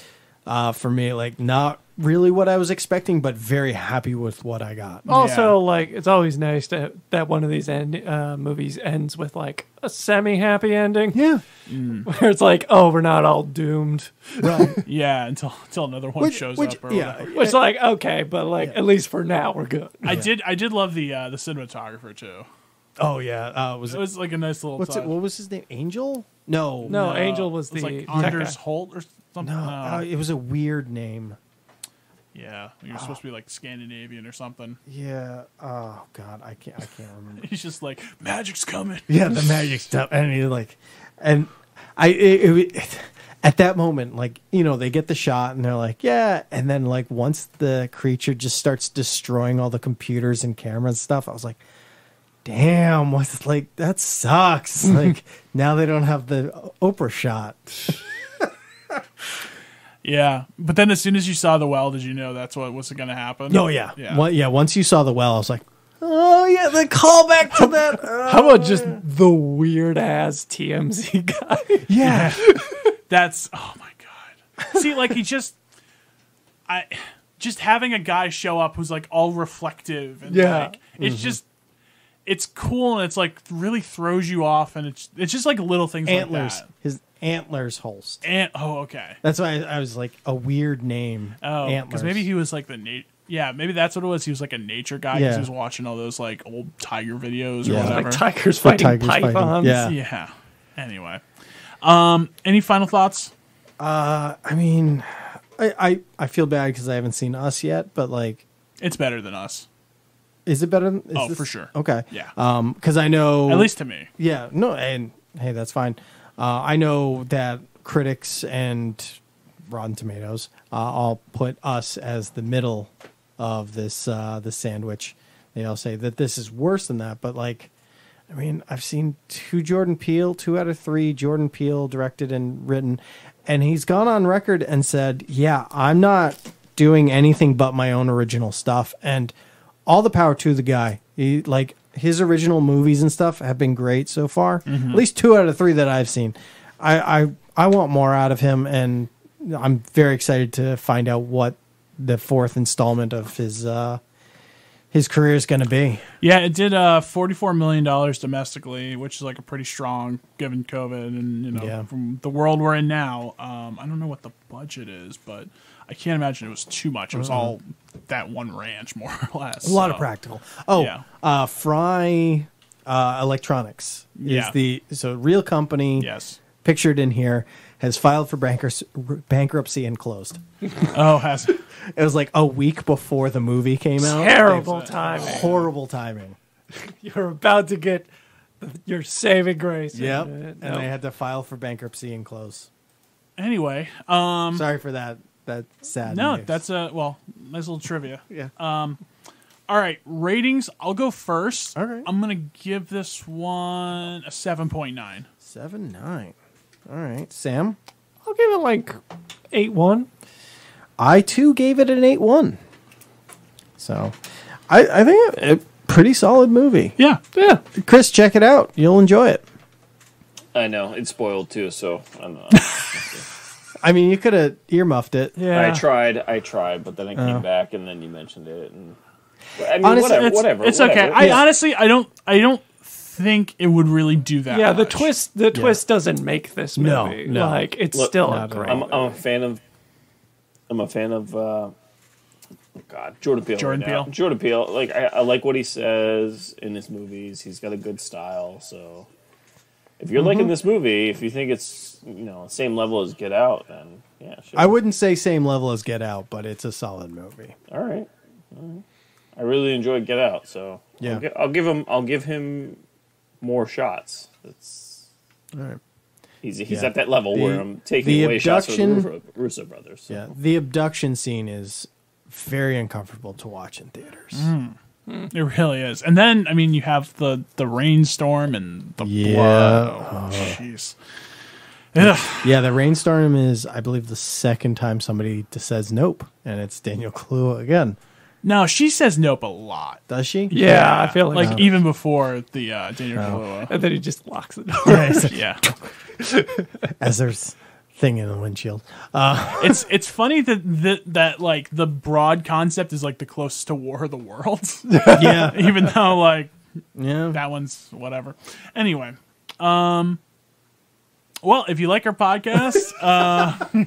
for me. Like, not really what I was expecting, but very happy with what I got. Also, like, it's always nice that one of these movies ends with, like, a semi-happy ending. Yeah. Where it's like, oh, we're not all doomed. Right. Yeah, until another one shows up or whatever. Which, like, okay, but, like, at least for now, we're good. I did love the cinematographer, too. Oh, yeah. It was like a nice little touch. What was his name? Angel? No, Angel was it the... like Anders Holt or something. No, it was a weird name. Yeah, you're supposed to be like Scandinavian or something. Yeah. Oh God, I can't remember. He's just like, magic's coming. Yeah, the magic stuff, and he at that moment, like, they get the shot and they're like, yeah, and then like once the creature just starts destroying all the computers and cameras and stuff, I was like, damn, what's like that sucks. Like, now they don't have the Oprah shot. Yeah, but then as soon as you saw the well, did you know that's what was going to happen? Oh yeah, once you saw the well, I was like, oh yeah, the callback to that. How about just the weird ass TMZ guy? Yeah, that's oh my God. See, like just having a guy show up who's like all reflective and like it's just. It's cool and it's like really throws you off, and it's just like little things antlers. like that. His antlers holst. Okay. That's why I was like, a weird name. Oh, because maybe he was like maybe that's what it was. He was like a nature guy because he was watching all those like old tiger videos or whatever. Like tigers fighting pythons. Yeah. Anyway, any final thoughts? I mean, I feel bad because I haven't seen Us yet, but like, it's better than Us. Is it better? For sure. Okay. Yeah. Because I know, at least to me. Yeah. No. And hey, that's fine. I know that critics and Rotten Tomatoes all put Us as the middle of this sandwich. They all say that this is worse than that, but like, I mean, I've seen 2 out of 3 Jordan Peele directed and written, and he's gone on record and said, "Yeah, I'm not doing anything but my own original stuff." And all the power to the guy. He, like, his original movies and stuff have been great so far. At least 2 out of 3 that I've seen. I want more out of him, and I'm very excited to find out what the 4th installment of his career is going to be. Yeah, it did $44 million domestically, which is like a pretty strong given COVID and from the world we're in now. I don't know what the budget is, but I can't imagine it was too much. It was all that one ranch, more or less. A lot of practical. Fry Electronics is the real company. Yes, pictured in here, has filed for bankruptcy and closed. Oh, has it? It was like a week before the movie came out. Terrible timing. Horrible timing. You're about to get your saving grace. Yep. And they had to file for bankruptcy and close. Anyway, sorry for that sad news. That's nice little trivia. Yeah. All right, ratings. I'll go first. All right. I'm gonna give this one a 7.9. 7.9. All right, Sam. I'll give it like 8.1. I too gave it an 8.1. So, I think a pretty solid movie. Yeah. Chris, check it out. You'll enjoy it. I know it's spoiled too, so I'm not. I mean, you could have earmuffed it. Yeah. I tried, but then I came back, and then you mentioned it, and I mean, Honestly, whatever. It's okay. Honestly, I don't think it would really do that. Yeah, much. the twist doesn't make this movie. No. Like it's Look, still a great. I'm a fan of Jordan Peele. Jordan Peele. Like I like what he says in his movies. He's got a good style. So if you're liking this movie, if you think it's same level as Get Out, then yeah, sure. I wouldn't say same level as Get Out, but it's a solid movie. All right. I really enjoyed Get Out, so Yeah. I'll give him more shots. That's All right. He's at that level where I'm taking away shots from the Russo brothers. So. Yeah, the abduction scene is very uncomfortable to watch in theaters. It really is. And then, I mean, you have the rainstorm and the blood. Oh, jeez. Yeah, the rainstorm is, I believe, the second time somebody says nope, and it's Daniel Kaluuya again. No, she says nope a lot. Does she? Yeah, I feel like even before the Daniel Kaluuya. and then he just locks the door. Yeah. As there's thing in the windshield. It's funny that like the broad concept is like the closest to War of the Worlds. Yeah. Even though like Yeah. that one's whatever. Anyway, well, if you like our podcast,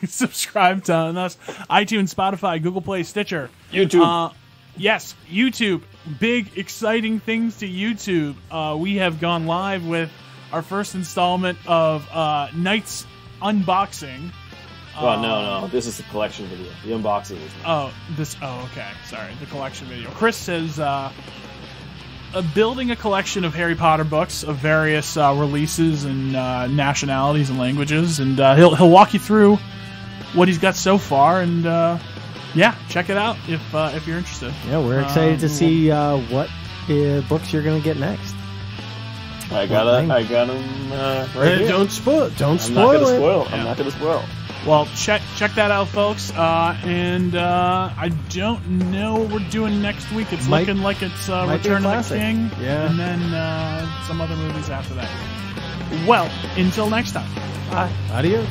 subscribe to us. iTunes, Spotify, Google Play, Stitcher. YouTube. Yes, YouTube. Big, exciting things to YouTube. We have gone live with our first installment of Knights Unboxing. No. This is the collection video. The unboxing is Okay. Sorry, the collection video. Chris is building a collection of Harry Potter books of various releases and nationalities and languages, and he'll walk you through what he's got so far. And yeah, check it out if you're interested. Yeah, we're excited to see what books you're going to get next. I got them right here. Don't spoil. Don't I'm spoil it. I'm not gonna spoil. Well, check that out, folks. And I don't know what we're doing next week. It's looking like it's Return of the King, and then some other movies after that. Well, until next time. Adios.